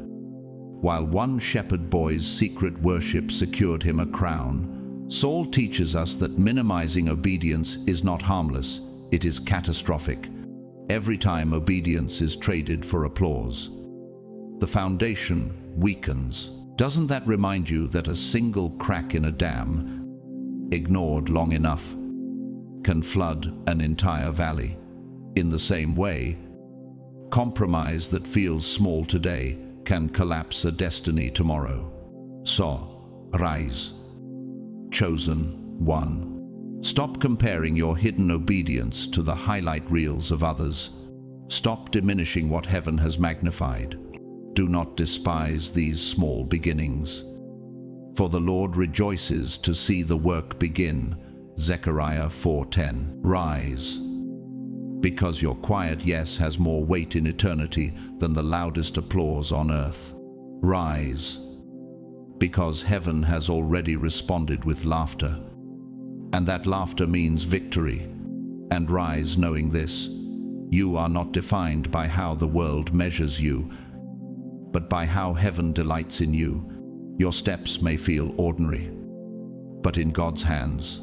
while one shepherd boy's secret worship secured him a crown? Saul teaches us that minimizing obedience is not harmless, it is catastrophic. Every time obedience is traded for applause, the foundation weakens. Doesn't that remind you that a single crack in a dam, ignored long enough, can flood an entire valley? In the same way, compromise that feels small today can collapse a destiny tomorrow. So, rise. Chosen one. Stop comparing your hidden obedience to the highlight reels of others. Stop diminishing what heaven has magnified. Do not despise these small beginnings, for the Lord rejoices to see the work begin. Zechariah 4:10. Rise, because your quiet yes has more weight in eternity than the loudest applause on earth. Rise, because heaven has already responded with laughter, and that laughter means victory. And rise knowing this: you are not defined by how the world measures you, but by how heaven delights in you. Your steps may feel ordinary, but in God's hands,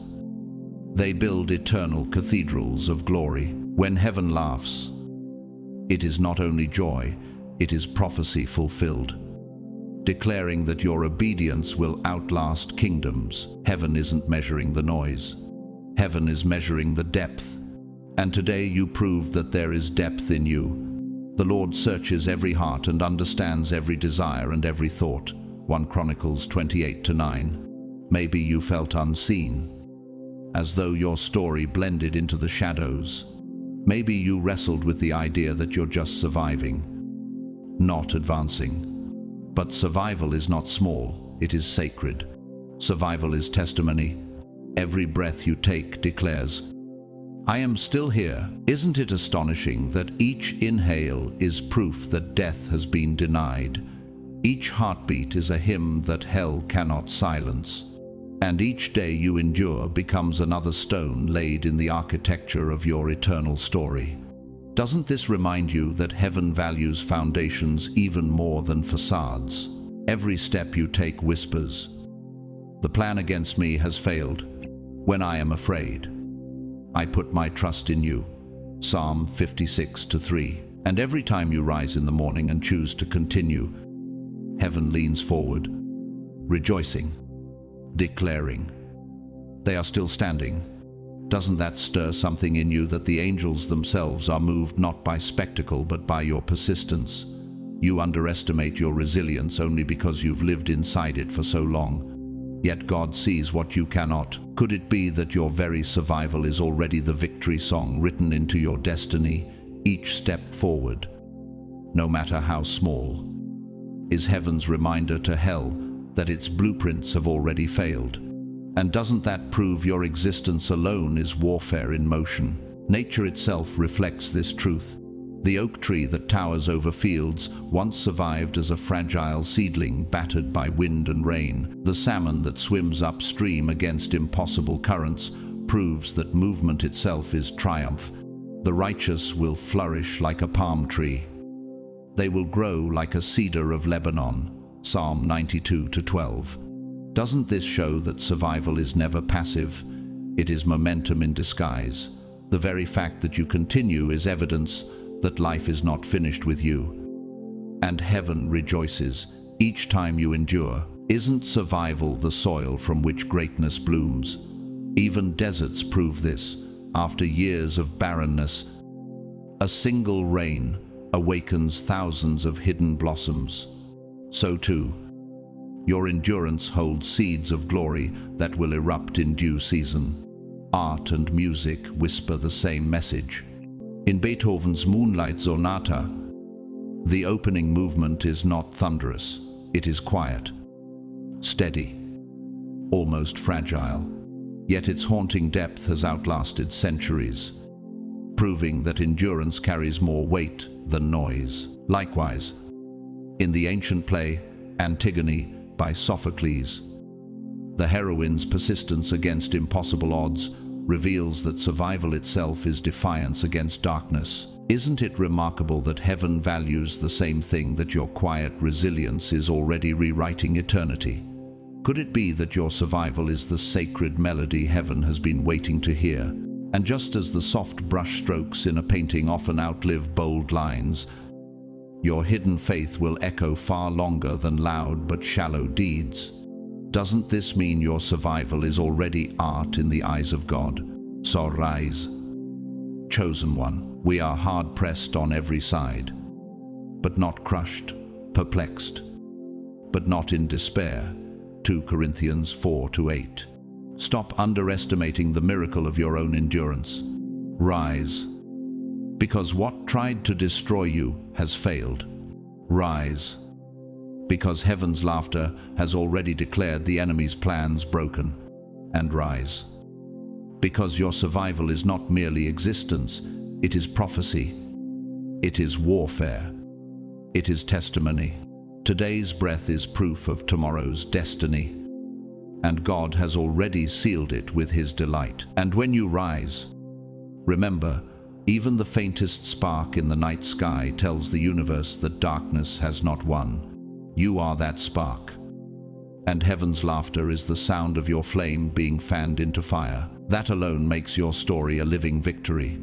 they build eternal cathedrals of glory. When heaven laughs, it is not only joy, it is prophecy fulfilled, declaring that your obedience will outlast kingdoms. Heaven isn't measuring the noise. Heaven is measuring the depth. And today you prove that there is depth in you. The Lord searches every heart and understands every desire and every thought. 1 Chronicles 28:9. Maybe you felt unseen, as though your story blended into the shadows. Maybe you wrestled with the idea that you're just surviving, not advancing. But survival is not small, it is sacred. Survival is testimony. Every breath you take declares, I am still here. Isn't it astonishing that each inhale is proof that death has been denied? Each heartbeat is a hymn that hell cannot silence. And each day you endure becomes another stone laid in the architecture of your eternal story. Doesn't this remind you that heaven values foundations even more than facades? Every step you take whispers, the plan against me has failed. When I am afraid, I put my trust in you. Psalm 56:3. And every time you rise in the morning and choose to continue, heaven leans forward, rejoicing, declaring, they are still standing. Doesn't that stir something in you that the angels themselves are moved not by spectacle but by your persistence? You underestimate your resilience only because you've lived inside it for so long. Yet God sees what you cannot. Could it be that your very survival is already the victory song written into your destiny? Each step forward, no matter how small, is heaven's reminder to hell that its blueprints have already failed. And doesn't that prove your existence alone is warfare in motion? Nature itself reflects this truth. The oak tree that towers over fields once survived as a fragile seedling battered by wind and rain. The salmon that swims upstream against impossible currents proves that movement itself is triumph. The righteous will flourish like a palm tree. They will grow like a cedar of Lebanon. Psalm 92:12. Doesn't this show that survival is never passive? It is momentum in disguise. The very fact that you continue is evidence that life is not finished with you. And heaven rejoices each time you endure. Isn't survival the soil from which greatness blooms? Even deserts prove this. After years of barrenness, a single rain awakens thousands of hidden blossoms. So too, your endurance holds seeds of glory that will erupt in due season. Art and music whisper the same message. In Beethoven's Moonlight Sonata, the opening movement is not thunderous, it is quiet, steady, almost fragile. Yet its haunting depth has outlasted centuries, proving that endurance carries more weight than noise. Likewise, in the ancient play Antigone by Sophocles, the heroine's persistence against impossible odds reveals that survival itself is defiance against darkness. Isn't it remarkable that heaven values the same thing, that your quiet resilience is already rewriting eternity? Could it be that your survival is the sacred melody heaven has been waiting to hear? And just as the soft brush strokes in a painting often outlive bold lines, your hidden faith will echo far longer than loud but shallow deeds. Doesn't this mean your survival is already art in the eyes of God? So rise, chosen one. We are hard-pressed on every side, but not crushed, perplexed, but not in despair. 2 Corinthians 4-8. Stop underestimating the miracle of your own endurance. Rise, because what tried to destroy you has failed. Rise, because heaven's laughter has already declared the enemy's plans broken. And rise, because your survival is not merely existence, it is prophecy, it is warfare, it is testimony. Today's breath is proof of tomorrow's destiny, and God has already sealed it with His delight. And when you rise, remember, even the faintest spark in the night sky tells the universe that darkness has not won. You are that spark, and heaven's laughter is the sound of your flame being fanned into fire. That alone makes your story a living victory.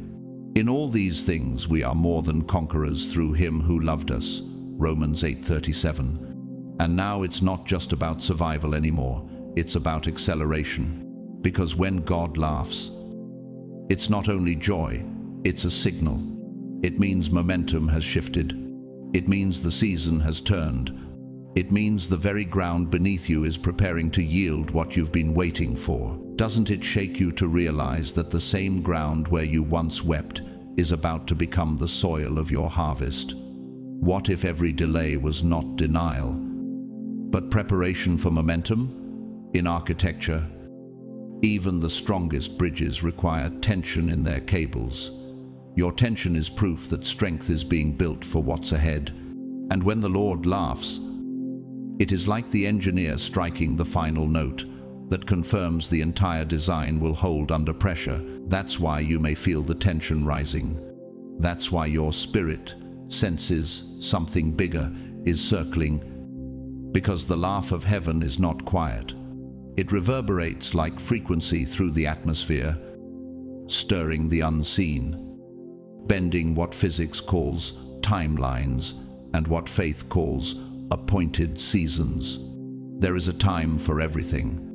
In all these things we are more than conquerors through Him who loved us. Romans 8:37. And now it's not just about survival anymore, it's about acceleration. Because when God laughs, it's not only joy, It's a signal. It means momentum has shifted. It means the season has turned. It means the very ground beneath you is preparing to yield what you've been waiting for. Doesn't it shake you to realize that the same ground where you once wept is about to become the soil of your harvest? What if every delay was not denial, but preparation for momentum? In architecture, even the strongest bridges require tension in their cables. Your tension is proof that strength is being built for what's ahead. And when the Lord laughs, it is like the engineer striking the final note that confirms the entire design will hold under pressure. That's why you may feel the tension rising. That's why your spirit senses something bigger is circling, because the laugh of heaven is not quiet. It reverberates like frequency through the atmosphere, stirring the unseen, bending what physics calls timelines and what faith calls appointed seasons. There is a time for everything,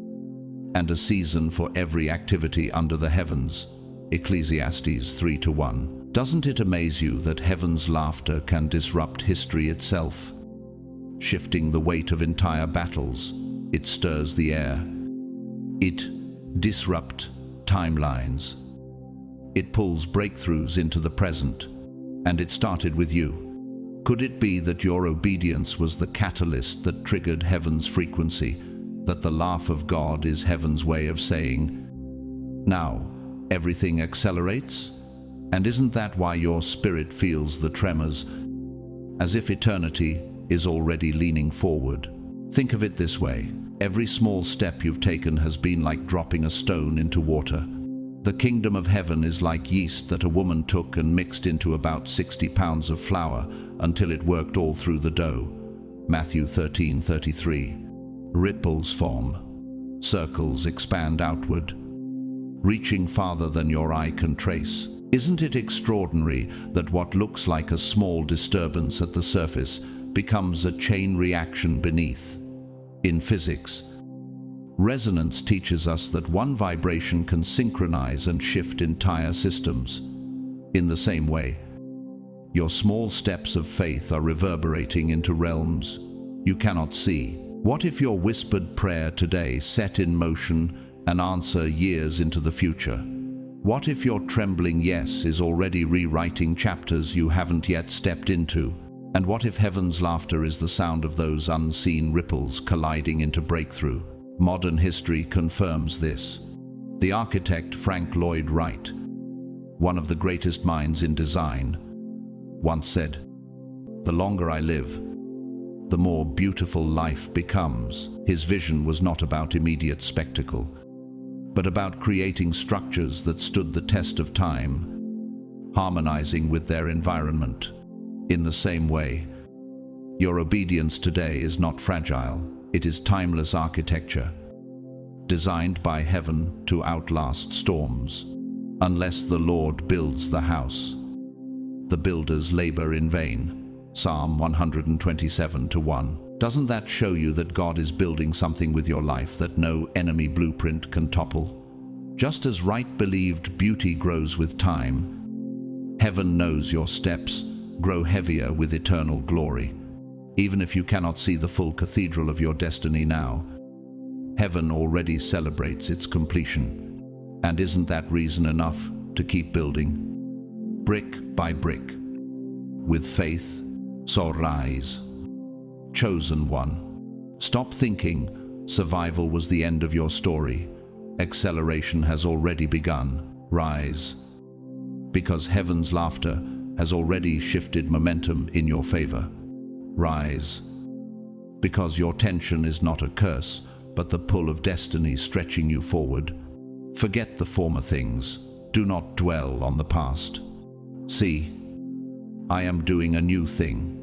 and a season for every activity under the heavens. Ecclesiastes 3:1. Doesn't it amaze you that heaven's laughter can disrupt history itself? Shifting the weight of entire battles, it stirs the air. It disrupts timelines. It pulls breakthroughs into the present, and it started with you. Could it be that your obedience was the catalyst that triggered heaven's frequency, that the laugh of God is heaven's way of saying, now, everything accelerates? And isn't that why your spirit feels the tremors, as if eternity is already leaning forward? Think of it this way. Every small step you've taken has been like dropping a stone into water. The kingdom of heaven is like yeast that a woman took and mixed into about 60 pounds of flour until it worked all through the dough. Matthew 13:33. Ripples form. Circles expand outward, reaching farther than your eye can trace. Isn't it extraordinary that what looks like a small disturbance at the surface becomes a chain reaction beneath? In physics, resonance teaches us that one vibration can synchronize and shift entire systems. In the same way, your small steps of faith are reverberating into realms you cannot see. What if your whispered prayer today set in motion an answer years into the future? What if your trembling yes is already rewriting chapters you haven't yet stepped into? And what if heaven's laughter is the sound of those unseen ripples colliding into breakthrough? Modern history confirms this. The architect Frank Lloyd Wright, one of the greatest minds in design, once said, "The longer I live, the more beautiful life becomes." His vision was not about immediate spectacle, but about creating structures that stood the test of time, harmonizing with their environment. In the same way, your obedience today is not fragile. It is timeless architecture, designed by heaven to outlast storms. Unless the Lord builds the house, the builders labor in vain. Psalm 127:1. Doesn't that show you that God is building something with your life that no enemy blueprint can topple? Just as Wright believed beauty grows with time, heaven knows your steps grow heavier with eternal glory. Even if you cannot see the full cathedral of your destiny now, heaven already celebrates its completion. And isn't that reason enough to keep building? Brick by brick. With faith, so rise. Chosen one. Stop thinking survival was the end of your story. Acceleration has already begun. Rise. Because heaven's laughter has already shifted momentum in your favor. Rise. Because your tension is not a curse, but the pull of destiny stretching you forward. Forget the former things. Do not dwell on the past. See, I am doing a new thing.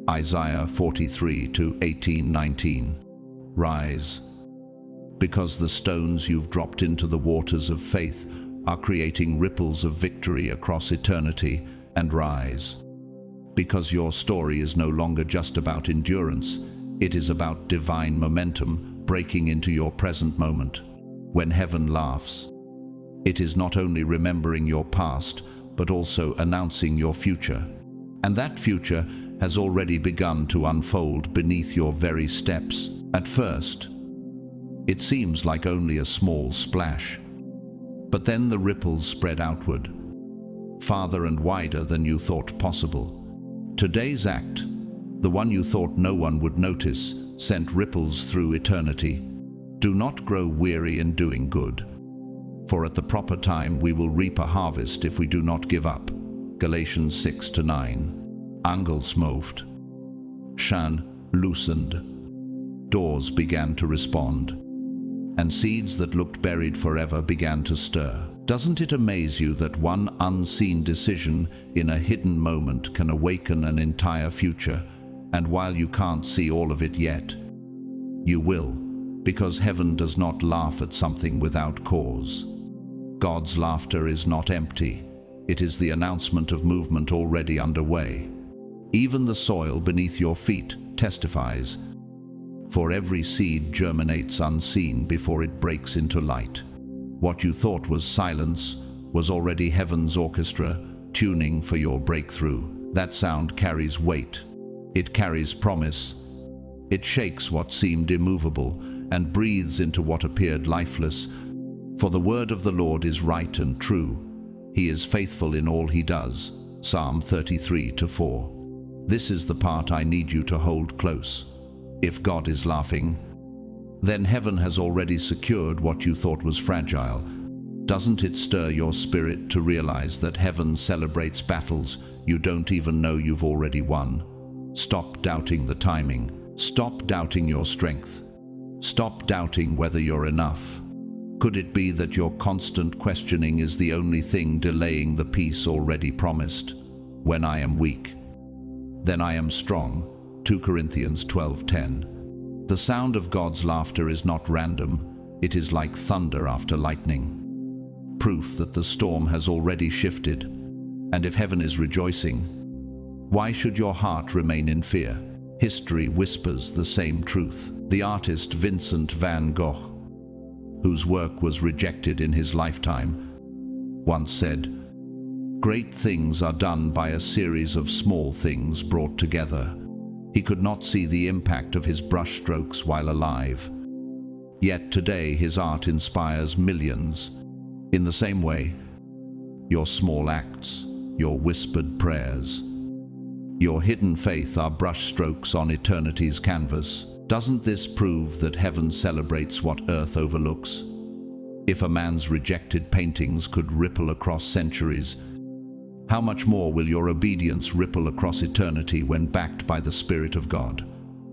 Isaiah 43:18-19. Rise. Because the stones you've dropped into the waters of faith are creating ripples of victory across eternity. And rise. Because your story is no longer just about endurance, it is about divine momentum breaking into your present moment. When heaven laughs, it is not only remembering your past, but also announcing your future. And that future has already begun to unfold beneath your very steps. At first, it seems like only a small splash, but then the ripples spread outward, farther and wider than you thought possible. Today's act, the one you thought no one would notice, sent ripples through eternity. Do not grow weary in doing good, for at the proper time we will reap a harvest if we do not give up. Galatians 6-9. Angels moved. Shan loosened. Doors began to respond, and seeds that looked buried forever began to stir. Doesn't it amaze you that one unseen decision in a hidden moment can awaken an entire future? And while you can't see all of it yet, you will, because heaven does not laugh at something without cause. God's laughter is not empty. It is the announcement of movement already underway. Even the soil beneath your feet testifies, for every seed germinates unseen before it breaks into light. What you thought was silence was already heaven's orchestra tuning for your breakthrough. That sound carries weight. It carries promise. It shakes what seemed immovable and breathes into what appeared lifeless. For the word of the Lord is right and true. He is faithful in all he does. Psalm 33-4. This is the part I need you to hold close. If God is laughing, then heaven has already secured what you thought was fragile. Doesn't it stir your spirit to realize that heaven celebrates battles you don't even know you've already won? Stop doubting the timing. Stop doubting your strength. Stop doubting whether you're enough. Could it be that your constant questioning is the only thing delaying the peace already promised? When I am weak, then I am strong. 2 Corinthians 12:10. The sound of God's laughter is not random. It is like thunder after lightning. Proof that the storm has already shifted. And if heaven is rejoicing, why should your heart remain in fear? History whispers the same truth. The artist Vincent van Gogh, whose work was rejected in his lifetime, once said, "Great things are done by a series of small things brought together." He could not see the impact of his brushstrokes while alive. Yet today his art inspires millions. In the same way, your small acts, your whispered prayers, your hidden faith are brushstrokes on eternity's canvas. Doesn't this prove that heaven celebrates what earth overlooks? If a man's rejected paintings could ripple across centuries, how much more will your obedience ripple across eternity when backed by the Spirit of God?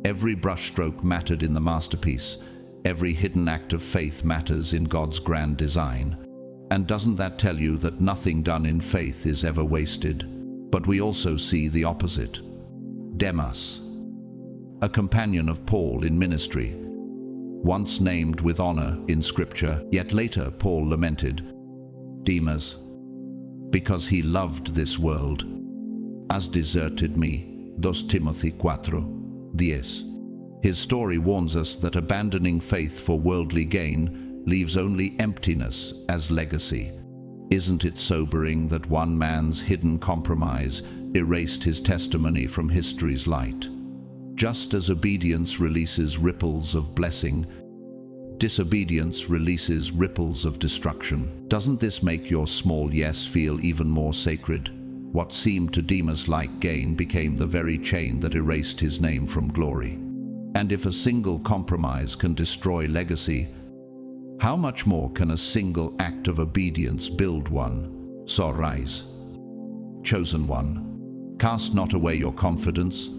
Every brushstroke mattered in the masterpiece. Every hidden act of faith matters in God's grand design. And doesn't that tell you that nothing done in faith is ever wasted? But we also see the opposite. Demas, a companion of Paul in ministry, once named with honor in Scripture, yet later Paul lamented, Demas, because he loved this world, has deserted me. 2 Timothy 4:10. His story warns us that abandoning faith for worldly gain leaves only emptiness as legacy. Isn't it sobering that one man's hidden compromise erased his testimony from history's light? Just as obedience releases ripples of blessing, disobedience releases ripples of destruction. Doesn't this make your small yes feel even more sacred? What seemed to Demas like gain became the very chain that erased his name from glory. And if a single compromise can destroy legacy, how much more can a single act of obedience build one? So rise, chosen one, cast not away your confidence,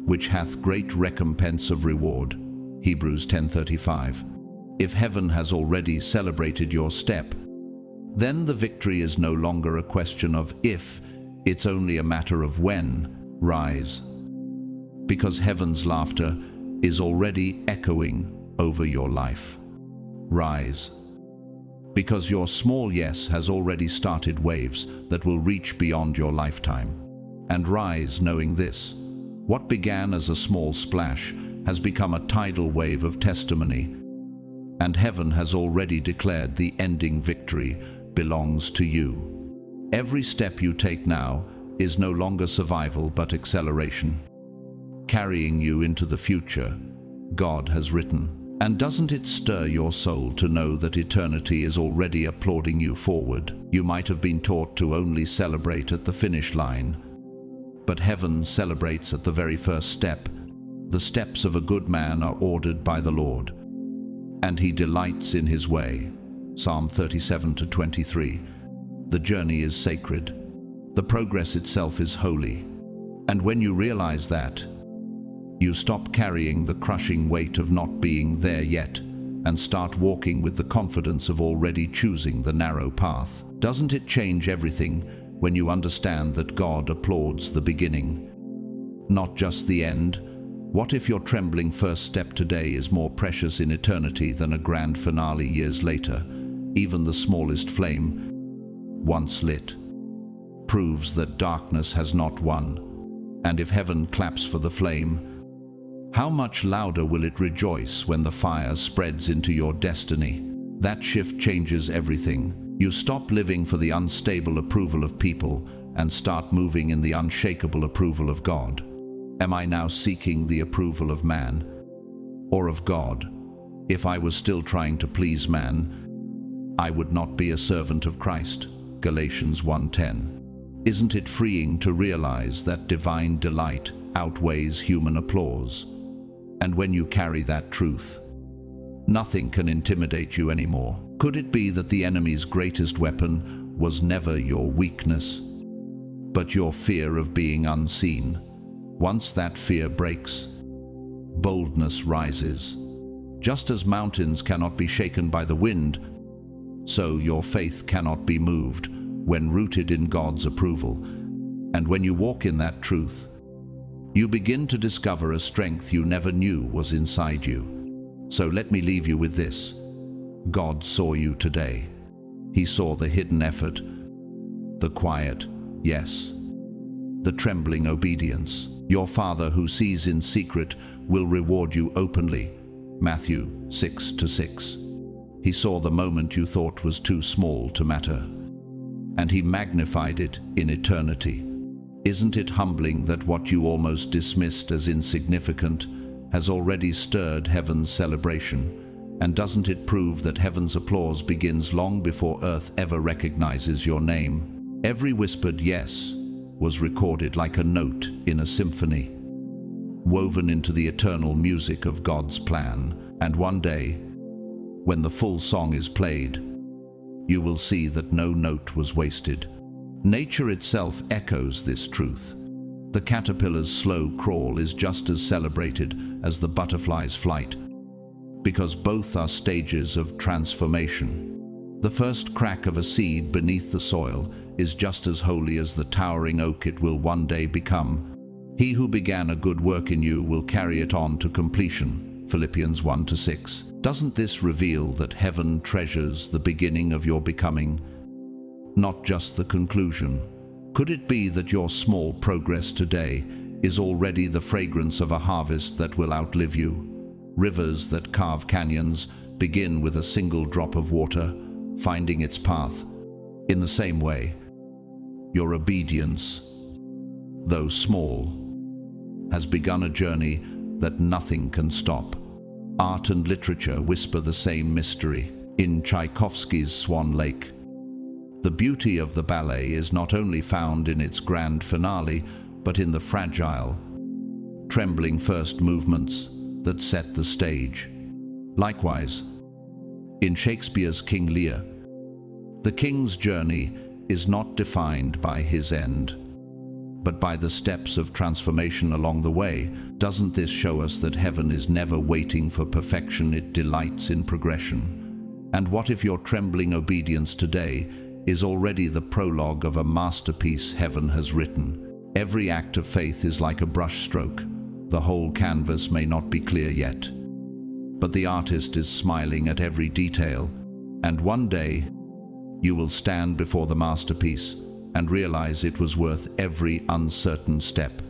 which hath great recompense of reward. Hebrews 10:35. If heaven has already celebrated your step, then the victory is no longer a question of if, it's only a matter of when. Rise, because heaven's laughter is already echoing over your life. Rise, because your small yes has already started waves that will reach beyond your lifetime. And rise knowing this: what began as a small splash has become a tidal wave of testimony, and heaven has already declared the ending victory belongs to you. Every step you take now is no longer survival but acceleration, carrying you into the future God has written. And doesn't it stir your soul to know that eternity is already applauding you forward? You might have been taught to only celebrate at the finish line, but heaven celebrates at the very first step. The steps of a good man are ordered by the Lord, and he delights in his way. Psalm 37-23. The journey is sacred. The progress itself is holy. And when you realize that, you stop carrying the crushing weight of not being there yet and start walking with the confidence of already choosing the narrow path. Doesn't it change everything when you understand that God applauds the beginning, not just the end? What if your trembling first step today is more precious in eternity than a grand finale years later? Even the smallest flame, once lit, proves that darkness has not won. And if heaven claps for the flame, how much louder will it rejoice when the fire spreads into your destiny? That shift changes everything. You stop living for the unstable approval of people and start moving in the unshakable approval of God. Am I now seeking the approval of man or of God? If I was still trying to please man, I would not be a servant of Christ. Galatians 1:10. Isn't it freeing to realize that divine delight outweighs human applause? And when you carry that truth, nothing can intimidate you anymore. Could it be that the enemy's greatest weapon was never your weakness, but your fear of being unseen? Once that fear breaks, boldness rises. Just as mountains cannot be shaken by the wind, so your faith cannot be moved when rooted in God's approval. And when you walk in that truth, you begin to discover a strength you never knew was inside you. So let me leave you with this. God saw you today. He saw the hidden effort, the quiet yes, the trembling obedience. Your Father who sees in secret will reward you openly. Matthew 6:6. He saw the moment you thought was too small to matter, and he magnified it in eternity. Isn't it humbling that what you almost dismissed as insignificant has already stirred heaven's celebration? And doesn't it prove that heaven's applause begins long before earth ever recognizes your name? Every whispered yes was recorded like a note in a symphony, woven into the eternal music of God's plan. And one day, when the full song is played, you will see that no note was wasted. Nature itself echoes this truth. The caterpillar's slow crawl is just as celebrated as the butterfly's flight, because both are stages of transformation. The first crack of a seed beneath the soil is just as holy as the towering oak it will one day become. He who began a good work in you will carry it on to completion. Philippians 1:6. Doesn't this reveal that heaven treasures the beginning of your becoming, not just the conclusion? Could it be that your small progress today is already the fragrance of a harvest that will outlive you? Rivers that carve canyons begin with a single drop of water, finding its path. In the same way, your obedience, though small, has begun a journey that nothing can stop. Art and literature whisper the same mystery. In Tchaikovsky's Swan Lake, the beauty of the ballet is not only found in its grand finale, but in the fragile, trembling first movements that set the stage. Likewise, in Shakespeare's King Lear, the king's journey is not defined by his end, but by the steps of transformation along the way. Doesn't this show us that heaven is never waiting for perfection, it delights in progression? And what if your trembling obedience today is already the prologue of a masterpiece heaven has written? Every act of faith is like a brushstroke. The whole canvas may not be clear yet, but the artist is smiling at every detail, and one day you will stand before the masterpiece and realize it was worth every uncertain step.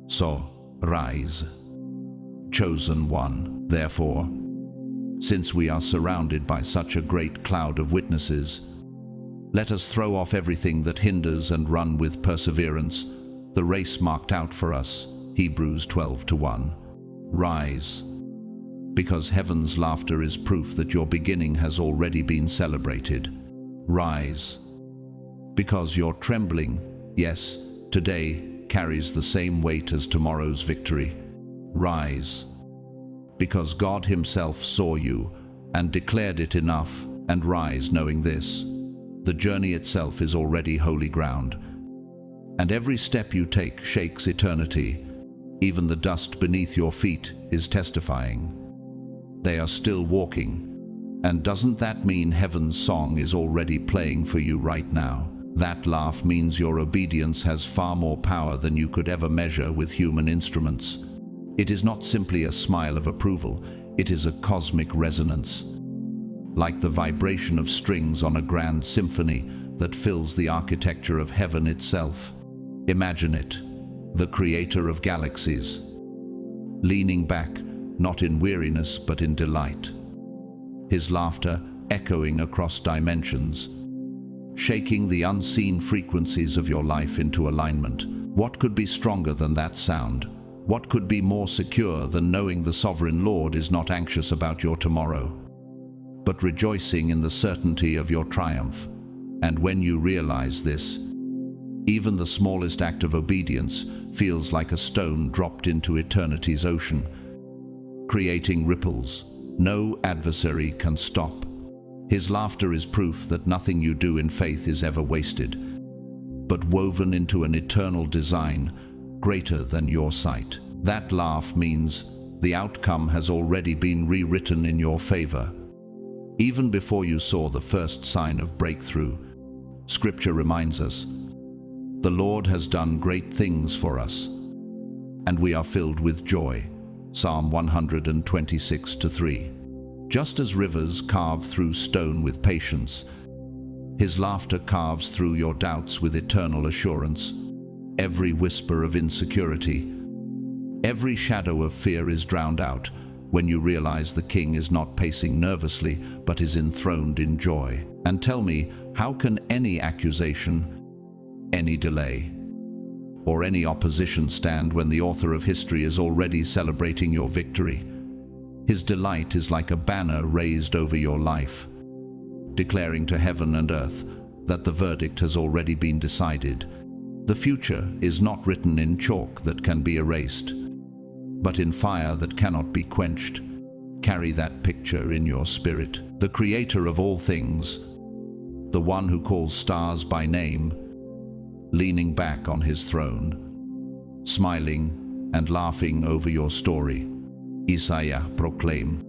So, rise, chosen one. Therefore, since we are surrounded by such a great cloud of witnesses, Let us throw off everything that hinders and run with perseverance the race marked out for us. Hebrews 12:1. Rise, because heaven's laughter is proof that your beginning has already been celebrated. Rise, because your trembling, yes, today, carries the same weight as tomorrow's victory. Rise, because God Himself saw you and declared it enough, and rise knowing this. The journey itself is already holy ground, and every step you take shakes eternity. Even the dust beneath your feet is testifying. They are still walking, and doesn't that mean heaven's song is already playing for you right now? That laugh means your obedience has far more power than you could ever measure with human instruments. It is not simply a smile of approval, it is a cosmic resonance. Like the vibration of strings on a grand symphony that fills the architecture of heaven itself. Imagine it, the creator of galaxies, leaning back, not in weariness but in delight. His laughter echoing across dimensions, shaking the unseen frequencies of your life into alignment. What could be stronger than that sound? What could be more secure than knowing the Sovereign Lord is not anxious about your tomorrow, but rejoicing in the certainty of your triumph? And when you realize this, even the smallest act of obedience feels like a stone dropped into eternity's ocean, creating ripples no adversary can stop. His laughter is proof that nothing you do in faith is ever wasted, but woven into an eternal design greater than your sight. That laugh means the outcome has already been rewritten in your favor. Even before you saw the first sign of breakthrough, Scripture reminds us, the Lord has done great things for us, and we are filled with joy. Psalm 126:3. Just as rivers carve through stone with patience, His laughter carves through your doubts with eternal assurance. Every whisper of insecurity, every shadow of fear is drowned out when you realize the King is not pacing nervously, but is enthroned in joy. And tell me, how can any accusation, any delay, or any opposition stand when the author of history is already celebrating your victory? His delight is like a banner raised over your life, declaring to heaven and earth that the verdict has already been decided. The future is not written in chalk that can be erased, but in fire that cannot be quenched. Carry that picture in your spirit. The Creator of all things, the one who calls stars by name, leaning back on His throne, smiling and laughing over your story. Isaiah proclaim,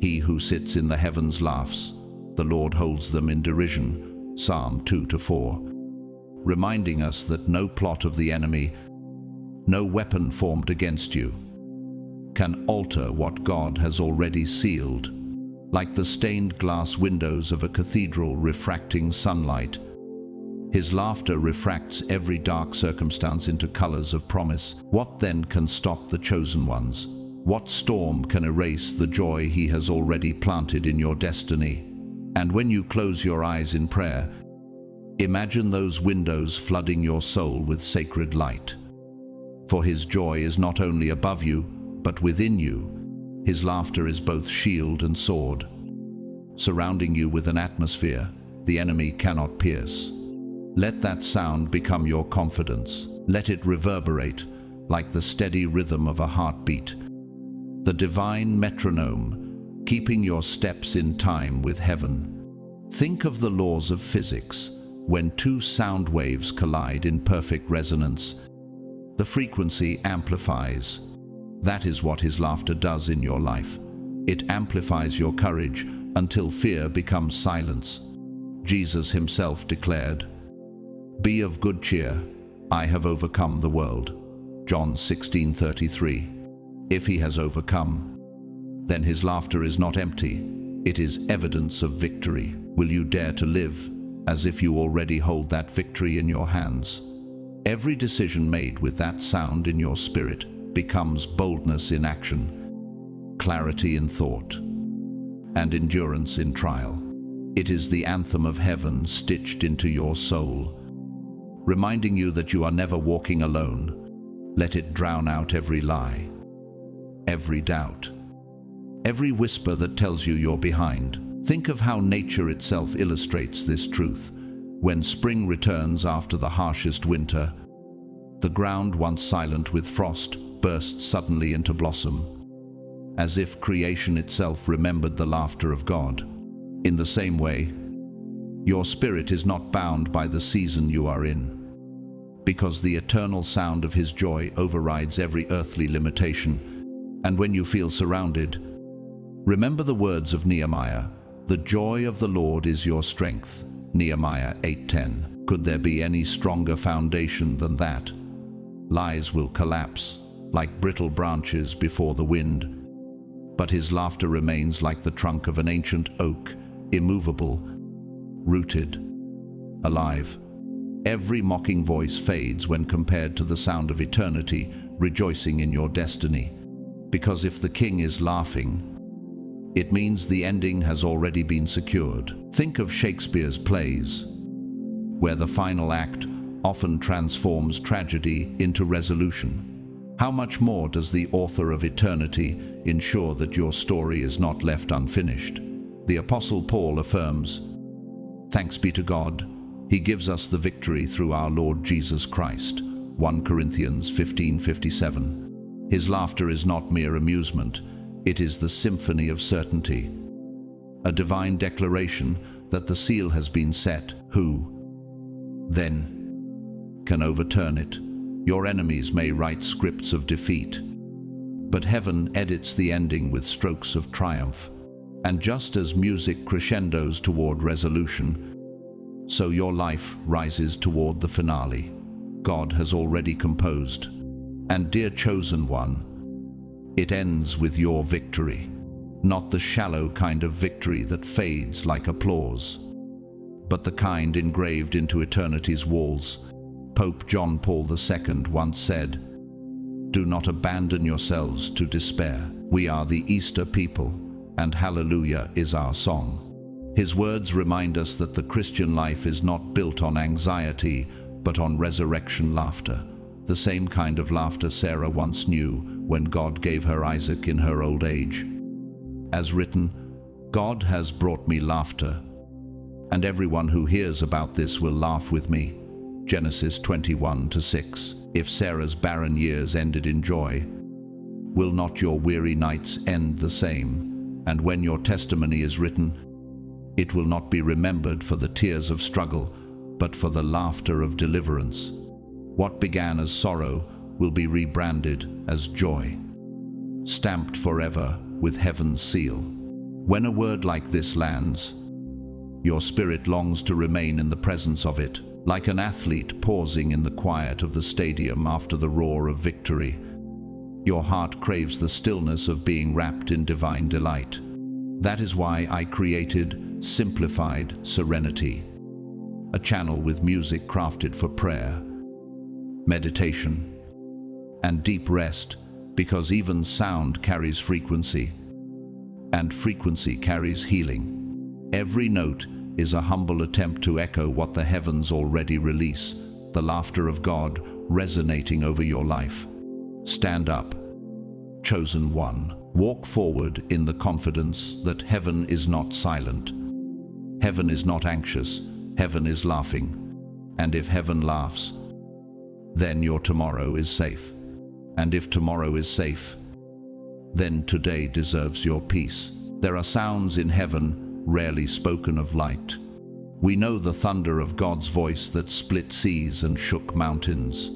He who sits in the heavens laughs, the Lord holds them in derision. Psalm 2-4. Reminding us that no plot of the enemy, no weapon formed against you, can alter what God has already sealed. Like the stained glass windows of a cathedral refracting sunlight, His laughter refracts every dark circumstance into colors of promise. What then can stop the chosen ones? What storm can erase the joy He has already planted in your destiny? And when you close your eyes in prayer, imagine those windows flooding your soul with sacred light. For His joy is not only above you, but within you. His laughter is both shield and sword, surrounding you with an atmosphere the enemy cannot pierce. Let that sound become your confidence. Let it reverberate like the steady rhythm of a heartbeat, the divine metronome, keeping your steps in time with heaven. Think of the laws of physics. When two sound waves collide in perfect resonance, the frequency amplifies. That is what His laughter does in your life. It amplifies your courage until fear becomes silence. Jesus Himself declared, "Be of good cheer, I have overcome the world." John 16:33. If He has overcome, then His laughter is not empty. It is evidence of victory. Will you dare to live as if you already hold that victory in your hands? Every decision made with that sound in your spirit becomes boldness in action, clarity in thought, and endurance in trial. It is the anthem of heaven stitched into your soul, reminding you that you are never walking alone. Let it drown out every lie, every doubt, every whisper that tells you you're behind. Think of how nature itself illustrates this truth. When spring returns after the harshest winter, the ground once silent with frost bursts suddenly into blossom, as if creation itself remembered the laughter of God. In the same way, your spirit is not bound by the season you are in, because the eternal sound of His joy overrides every earthly limitation. And when you feel surrounded, remember the words of Nehemiah, "The joy of the Lord is your strength." Nehemiah 8:10. Could there be any stronger foundation than that? Lies will collapse like brittle branches before the wind, but His laughter remains like the trunk of an ancient oak, immovable, rooted, alive. Every mocking voice fades when compared to the sound of eternity rejoicing in your destiny. Because if the King is laughing, it means the ending has already been secured. Think of Shakespeare's plays, where the final act often transforms tragedy into resolution. How much more does the author of eternity ensure that your story is not left unfinished? The Apostle Paul affirms, "Thanks be to God, He gives us the victory through our Lord Jesus Christ." 1 Corinthians 15:57. His laughter is not mere amusement, it is the symphony of certainty, a divine declaration that the seal has been set. Who, then, can overturn it? Your enemies may write scripts of defeat, but heaven edits the ending with strokes of triumph. And just as music crescendos toward resolution, so your life rises toward the finale God has already composed. And dear chosen one, it ends with your victory, not the shallow kind of victory that fades like applause, but the kind engraved into eternity's walls. Pope John Paul II once said, "Do not abandon yourselves to despair. We are the Easter people, and hallelujah is our song." His words remind us that the Christian life is not built on anxiety, but on resurrection laughter, the same kind of laughter Sarah once knew when God gave her Isaac in her old age. As written, "God has brought me laughter, and everyone who hears about this will laugh with me." Genesis 21:6. If Sarah's barren years ended in joy, will not your weary nights end the same? And when your testimony is written, it will not be remembered for the tears of struggle, but for the laughter of deliverance. What began as sorrow will be rebranded as joy, stamped forever with heaven's seal. When a word like this lands, your spirit longs to remain in the presence of it, like an athlete pausing in the quiet of the stadium after the roar of victory. Your heart craves the stillness of being wrapped in divine delight. That is why I created Simplified Serenity, a channel with music crafted for prayer, meditation, and deep rest, because even sound carries frequency, and frequency carries healing. Every note is a humble attempt to echo what the heavens already release, the laughter of God resonating over your life. Stand up, chosen one. Walk forward in the confidence that heaven is not silent. Heaven is not anxious, heaven is laughing. And if heaven laughs, then your tomorrow is safe. And if tomorrow is safe, then today deserves your peace. There are sounds in heaven rarely spoken of light. We know the thunder of God's voice that split seas and shook mountains.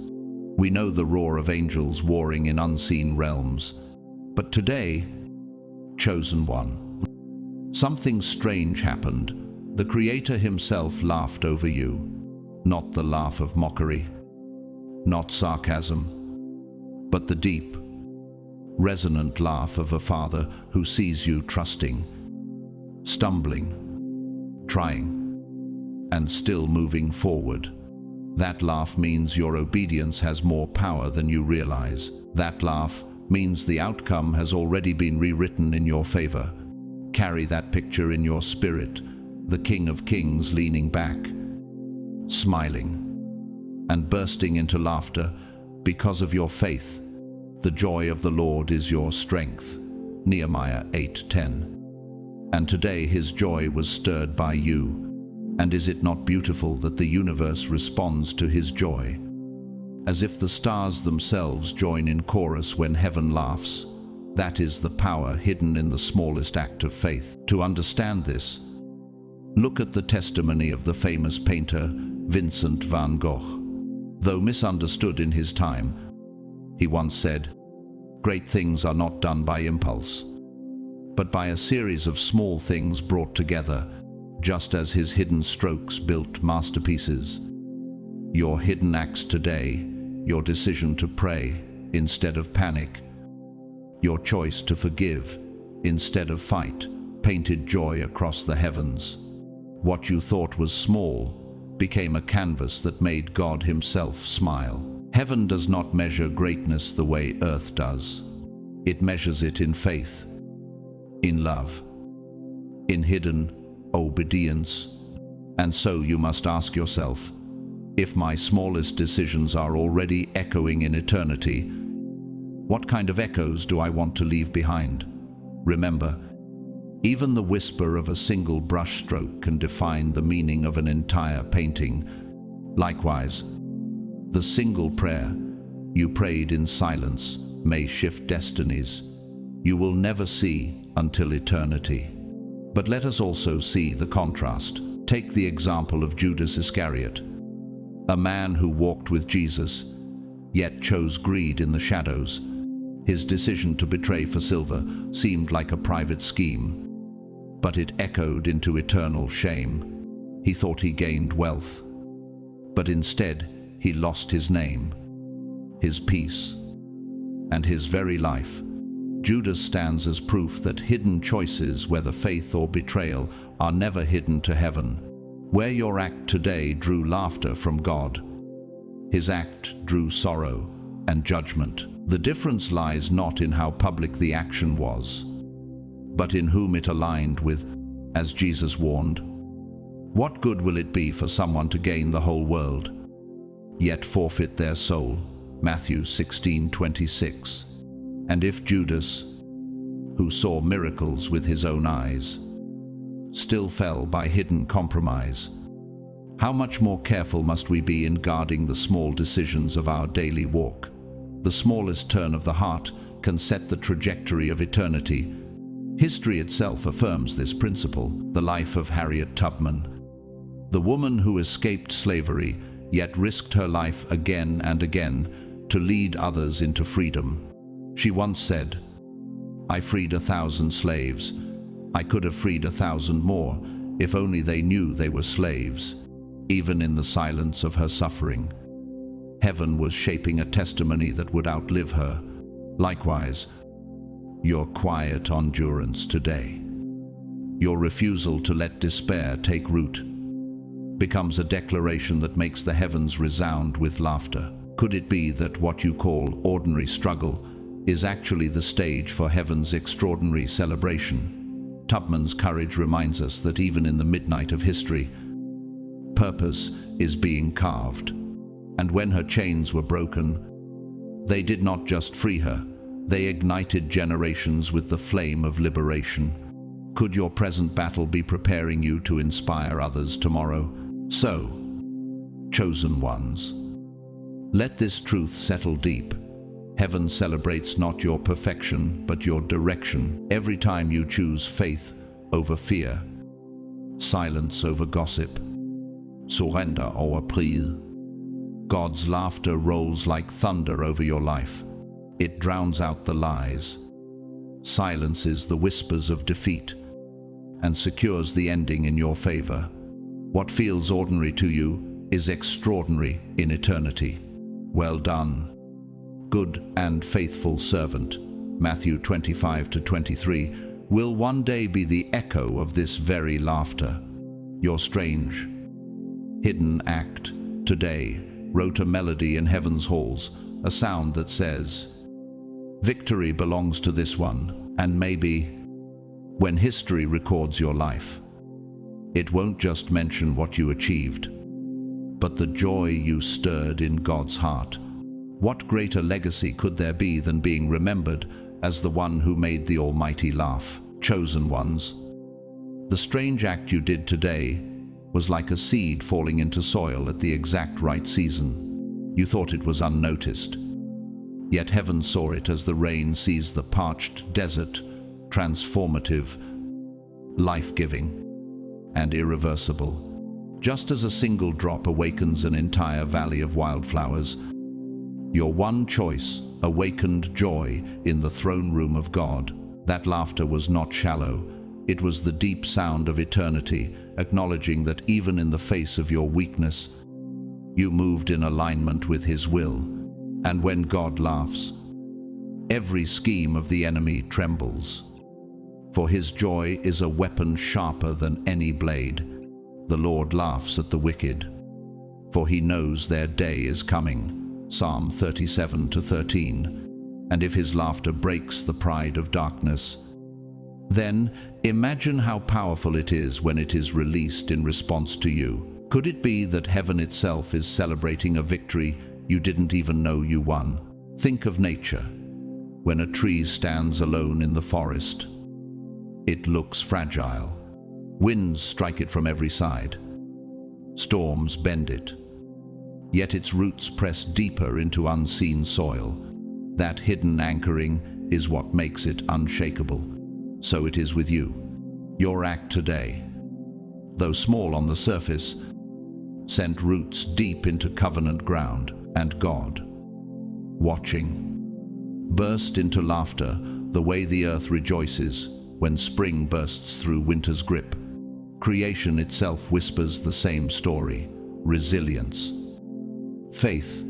We know the roar of angels warring in unseen realms. But today, chosen one, something strange happened. The Creator Himself laughed over you, not the laugh of mockery, not sarcasm, but the deep, resonant laugh of a Father who sees you trusting, stumbling, trying, and still moving forward. That laugh means your obedience has more power than you realize. That laugh means the outcome has already been rewritten in your favor. Carry that picture in your spirit. the King of Kings leaning back, smiling, and bursting into laughter because of your faith. The joy of the Lord is your strength. Nehemiah 8:10. And today his joy was stirred by you. And is it not beautiful that the universe responds to his joy? As if the stars themselves join in chorus when heaven laughs. That is the power hidden in the smallest act of faith. To understand this, look at the testimony of the famous painter Vincent van Gogh. Though misunderstood in his time, he once said, "Great things are not done by impulse, but by a series of small things brought together," just as his hidden strokes built masterpieces. Your hidden acts today, your decision to pray instead of panic, your choice to forgive instead of fight, painted joy across the heavens. What you thought was small became a canvas that made God himself smile. Heaven does not measure greatness the way earth does. It measures it in faith, in love, in hidden obedience. And so you must ask yourself, if my smallest decisions are already echoing in eternity, what kind of echoes do I want to leave behind? Remember, even the whisper of a single brushstroke can define the meaning of an entire painting. Likewise, the single prayer you prayed in silence may shift destinies you will never see until eternity. But let us also see the contrast. Take the example of Judas Iscariot, a man who walked with Jesus, yet chose greed in the shadows. His decision to betray for silver seemed like a private scheme, but it echoed into eternal shame. He thought he gained wealth, but instead he lost his name, his peace, and his very life. Judas stands as proof that hidden choices, whether faith or betrayal, are never hidden to heaven. Where your act today drew laughter from God, his act drew sorrow and judgment. The difference lies not in how public the action was, but in whom it aligned with, as Jesus warned. What good will it be for someone to gain the whole world, yet forfeit their soul? Matthew 16:26. And if Judas, who saw miracles with his own eyes, still fell by hidden compromise, how much more careful must we be in guarding the small decisions of our daily walk? The smallest turn of the heart can set the trajectory of eternity. History itself affirms this principle. The life of Harriet Tubman, the woman who escaped slavery, yet risked her life again and again to lead others into freedom. She once said, "I freed 1,000 slaves. I could have freed 1,000 more if only they knew they were slaves." Even in the silence of her suffering, heaven was shaping a testimony that would outlive her. Likewise, your quiet endurance today, your refusal to let despair take root, becomes a declaration that makes the heavens resound with laughter. Could it be that what you call ordinary struggle is actually the stage for heaven's extraordinary celebration? Tubman's courage reminds us that even in the midnight of history, purpose is being carved. And when her chains were broken, they did not just free her, they ignited generations with the flame of liberation. Could your present battle be preparing you to inspire others tomorrow? So, chosen ones, let this truth settle deep. Heaven celebrates not your perfection, but your direction. Every time you choose faith over fear, silence over gossip, surrender over pride, God's laughter rolls like thunder over your life. It drowns out the lies, silences the whispers of defeat, and secures the ending in your favor. What feels ordinary to you is extraordinary in eternity. Well done, good and faithful servant. Matthew 25-23 will one day be the echo of this very laughter. Your strange, hidden act today wrote a melody in heaven's halls, a sound that says, "Victory belongs to this one." And maybe, when history records your life, It won't just mention what you achieved, but the joy you stirred in God's heart. What greater legacy could there be than being remembered as the one who made the Almighty laugh? Chosen ones. The strange act you did today was like a seed falling into soil at the exact right season. You thought it was unnoticed. Yet heaven saw it as the rain sees the parched desert, transformative, life-giving, and irreversible. Just as a single drop awakens an entire valley of wildflowers, your one choice awakened joy in the throne room of God. That laughter was not shallow. It was the deep sound of eternity, acknowledging that even in the face of your weakness, you moved in alignment with His will. And when God laughs, every scheme of the enemy trembles. For His joy is a weapon sharper than any blade. The Lord laughs at the wicked, for He knows their day is coming. Psalm 37:13. And if His laughter breaks the pride of darkness, then imagine how powerful it is when it is released in response to you. Could it be that heaven itself is celebrating a victory you didn't even know you won? Think of nature. When a tree stands alone in the forest, it looks fragile. Winds strike it from every side. Storms bend it. Yet its roots press deeper into unseen soil. That hidden anchoring is what makes it unshakable. So it is with you. Your act today, though small on the surface, sent roots deep into covenant ground, and God, watching, burst into laughter the way the earth rejoices when spring bursts through winter's grip. Creation itself whispers the same story: resilience, faith,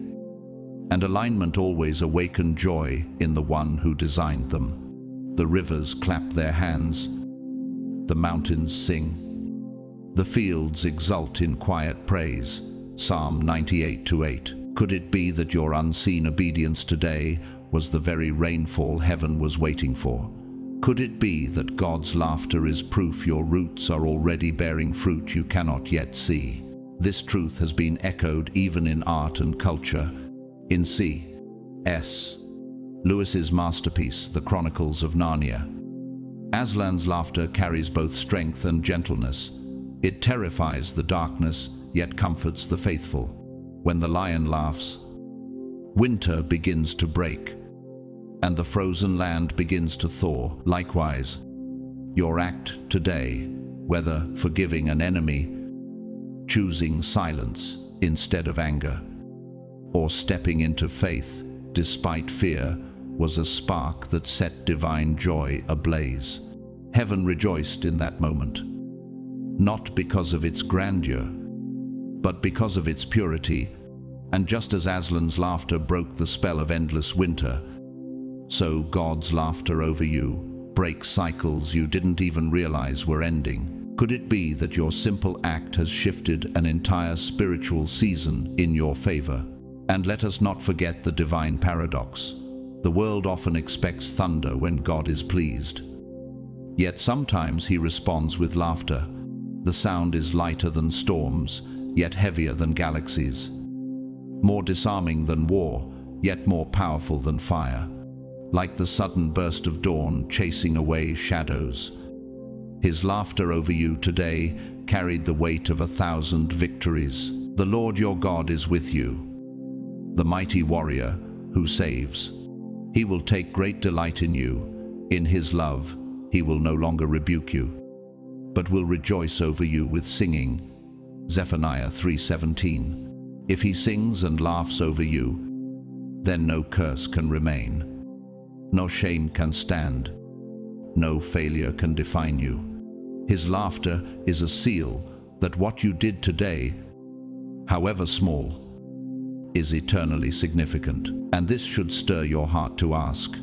and alignment always awaken joy in the one who designed them. The rivers clap their hands, the mountains sing, the fields exult in quiet praise. Psalm 98:8. Could it be that your unseen obedience today was the very rainfall heaven was waiting for? Could it be that God's laughter is proof your roots are already bearing fruit you cannot yet see? This truth has been echoed even in art and culture. In C.S. Lewis's masterpiece, The Chronicles of Narnia, Aslan's laughter carries both strength and gentleness. It terrifies the darkness, yet comforts the faithful. When the lion laughs, winter begins to break, and the frozen land begins to thaw. Likewise, your act today, whether forgiving an enemy, choosing silence instead of anger, or stepping into faith despite fear, was a spark that set divine joy ablaze. Heaven rejoiced in that moment, not because of its grandeur, but because of its purity. And just as Aslan's laughter broke the spell of endless winter, so God's laughter over you breaks cycles you didn't even realize were ending. Could it be that your simple act has shifted an entire spiritual season in your favor? And let us not forget the divine paradox. The world often expects thunder when God is pleased. Yet sometimes He responds with laughter. The sound is lighter than storms, yet heavier than galaxies. More disarming than war, yet more powerful than fire. Like the sudden burst of dawn chasing away shadows. His laughter over you today carried the weight of 1,000 victories. The Lord your God is with you, the mighty warrior who saves. He will take great delight in you. In His love, He will no longer rebuke you, but will rejoice over you with singing. Zephaniah 3:17. If He sings and laughs over you, then no curse can remain. No shame can stand. No failure can define you. His laughter is a seal that what you did today, however small, is eternally significant. And this should stir your heart to ask,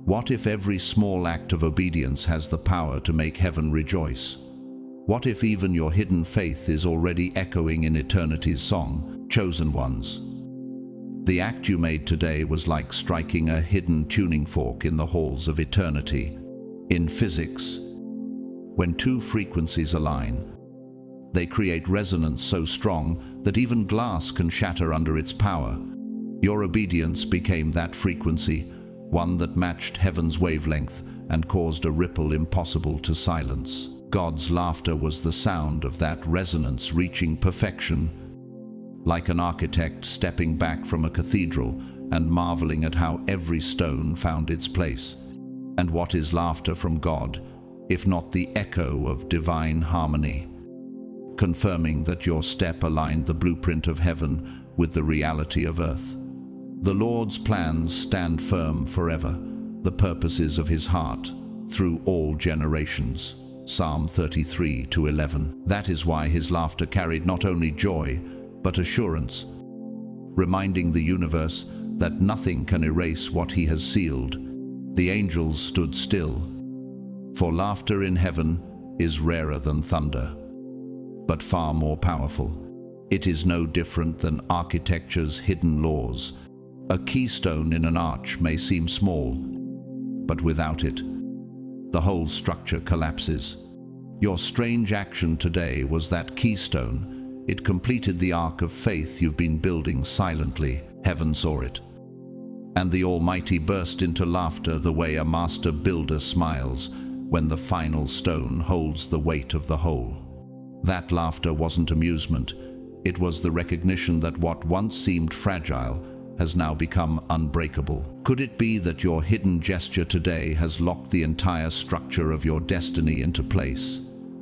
what if every small act of obedience has the power to make heaven rejoice? What if even your hidden faith is already echoing in eternity's song, chosen ones? The act you made today was like striking a hidden tuning fork in the halls of eternity. In physics, when two frequencies align, They create resonance so strong that even glass can shatter under its power. Your obedience became that frequency, one that matched heaven's wavelength and caused a ripple impossible to silence. God's laughter was the sound of that resonance reaching perfection, like an architect stepping back from a cathedral and marveling at how every stone found its place. And what is laughter from God, if not the echo of divine harmony, confirming that your step aligned the blueprint of heaven with the reality of earth? The Lord's plans stand firm forever, the purposes of his heart through all generations. Psalm 33:11. That is why his laughter carried not only joy, but assurance, reminding the universe that nothing can erase what he has sealed. The angels stood still, for laughter in heaven is rarer than thunder, but far more powerful. It is no different than architecture's hidden laws. A keystone in an arch may seem small, but without it, the whole structure collapses. Your strange action today was that keystone. It completed the arc of faith you've been building silently. Heaven saw it, and the Almighty burst into laughter the way a master builder smiles when the final stone holds the weight of the whole. That laughter wasn't amusement. It was the recognition that what once seemed fragile has now become unbreakable. Could it be that your hidden gesture today has locked the entire structure of your destiny into place?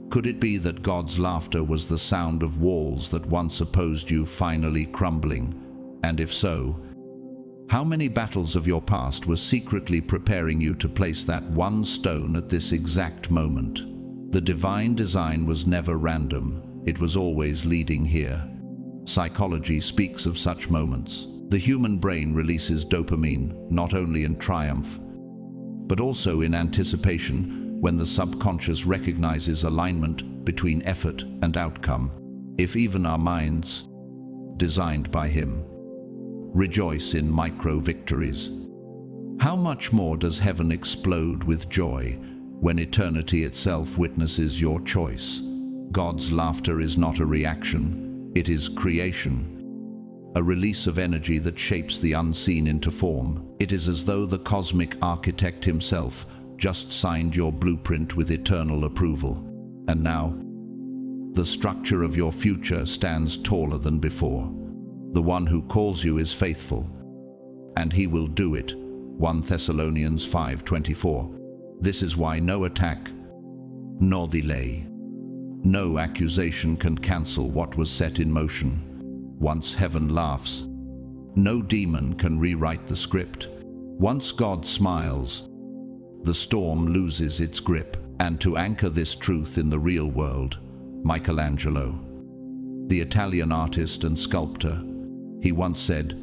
Could it be that God's laughter was the sound of walls that once opposed you finally crumbling? And if so, how many battles of your past were secretly preparing you to place that one stone at this exact moment? The divine design was never random. It was always leading here. Psychology speaks of such moments. The human brain releases dopamine, not only in triumph, but also in anticipation, when the subconscious recognizes alignment between effort and outcome. If even our minds, designed by him, rejoice in micro-victories, how much more does heaven explode with joy when eternity itself witnesses your choice? God's laughter is not a reaction, it is creation. A release of energy that shapes the unseen into form. It is as though the cosmic architect himself just signed your blueprint with eternal approval. And now, the structure of your future stands taller than before. The one who calls you is faithful, and he will do it. 1 Thessalonians 5:24. This is why no attack, nor delay, no accusation can cancel what was set in motion. Once heaven laughs, no demon can rewrite the script. Once God smiles, the storm loses its grip. And to anchor this truth in the real world, Michelangelo, the Italian artist and sculptor, he once said,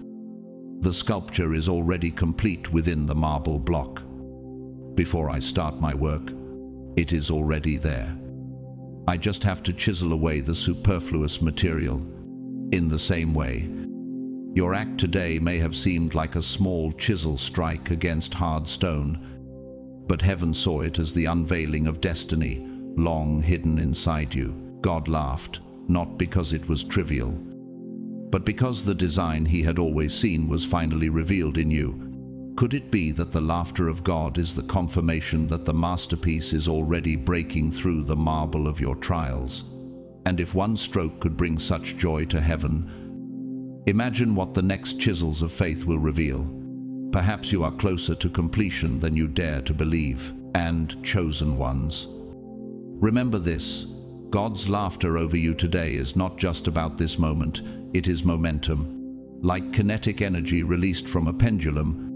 "The sculpture is already complete within the marble block. Before I start my work, it is already there. I just have to chisel away the superfluous material." In the same way, your act today may have seemed like a small chisel strike against hard stone, but heaven saw it as the unveiling of destiny, long hidden inside you. God laughed, not because it was trivial, but because the design he had always seen was finally revealed in you. Could it be that the laughter of God is the confirmation that the masterpiece is already breaking through the marble of your trials? And if one stroke could bring such joy to heaven, imagine what the next chisels of faith will reveal. Perhaps you are closer to completion than you dare to believe. And, chosen ones, remember this: God's laughter over you today is not just about this moment, it is momentum. Like kinetic energy released from a pendulum,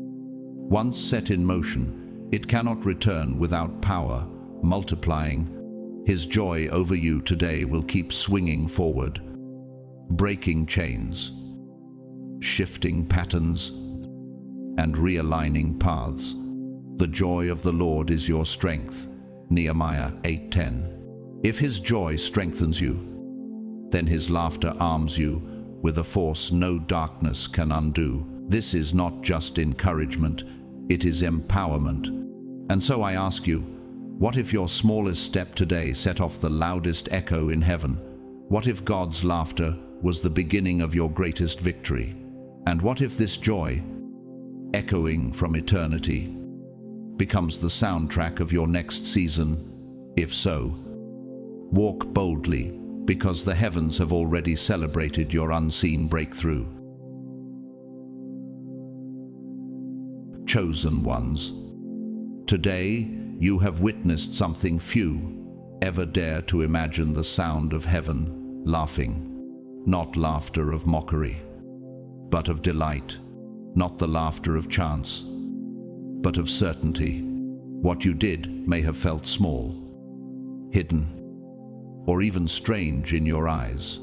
once set in motion, it cannot return without power, multiplying. His joy over you today will keep swinging forward, breaking chains, shifting patterns, and realigning paths. The joy of the Lord is your strength. Nehemiah 8:10. If his joy strengthens you, then his laughter arms you with a force no darkness can undo. This is not just encouragement, it is empowerment. And so I ask you, what if your smallest step today set off the loudest echo in heaven? What if God's laughter was the beginning of your greatest victory? And what if this joy, echoing from eternity, becomes the soundtrack of your next season? If so, walk boldly, because the heavens have already celebrated your unseen breakthrough. Chosen ones, today you have witnessed something few ever dare to imagine: the sound of heaven laughing, not laughter of mockery, but of delight, not the laughter of chance, but of certainty. What you did may have felt small, hidden, or even strange in your eyes,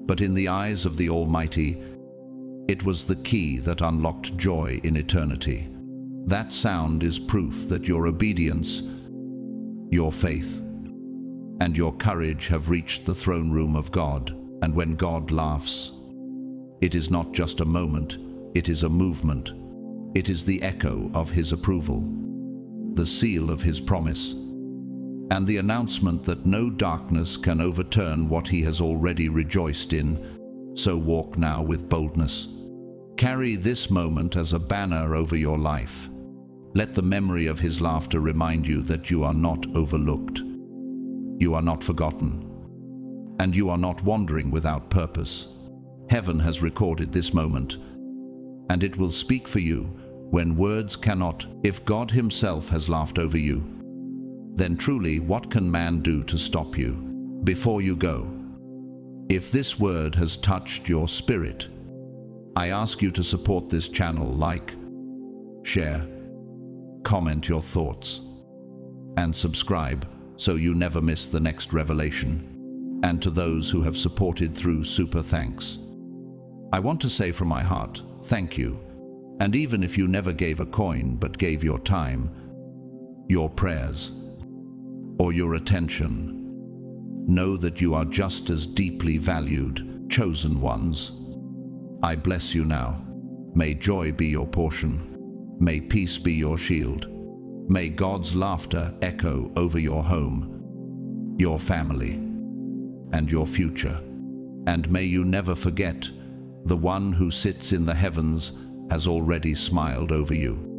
but in the eyes of the Almighty, it was the key that unlocked joy in eternity. That sound is proof that your obedience, your faith, and your courage have reached the throne room of God. And when God laughs, it is not just a moment, it is a movement. It is the echo of His approval, the seal of His promise, and the announcement that no darkness can overturn what He has already rejoiced in. So walk now with boldness. Carry this moment as a banner over your life. Let the memory of His laughter remind you that you are not overlooked, you are not forgotten, and you are not wandering without purpose. Heaven has recorded this moment, and it will speak for you when words cannot. If God Himself has laughed over you, then truly what can man do to stop you? Before you go, if this word has touched your spirit, I ask you to support this channel. Like, share, comment your thoughts, and subscribe so you never miss the next revelation. And to those who have supported through super thanks, I want to say from my heart, thank you. And even if you never gave a coin but gave your time, your prayers, or your attention, know that you are just as deeply valued. Chosen ones, I bless you now. May joy be your portion. May peace be your shield. May God's laughter echo over your home, your family, and your future. And may you never forget, the one who sits in the heavens has already smiled over you.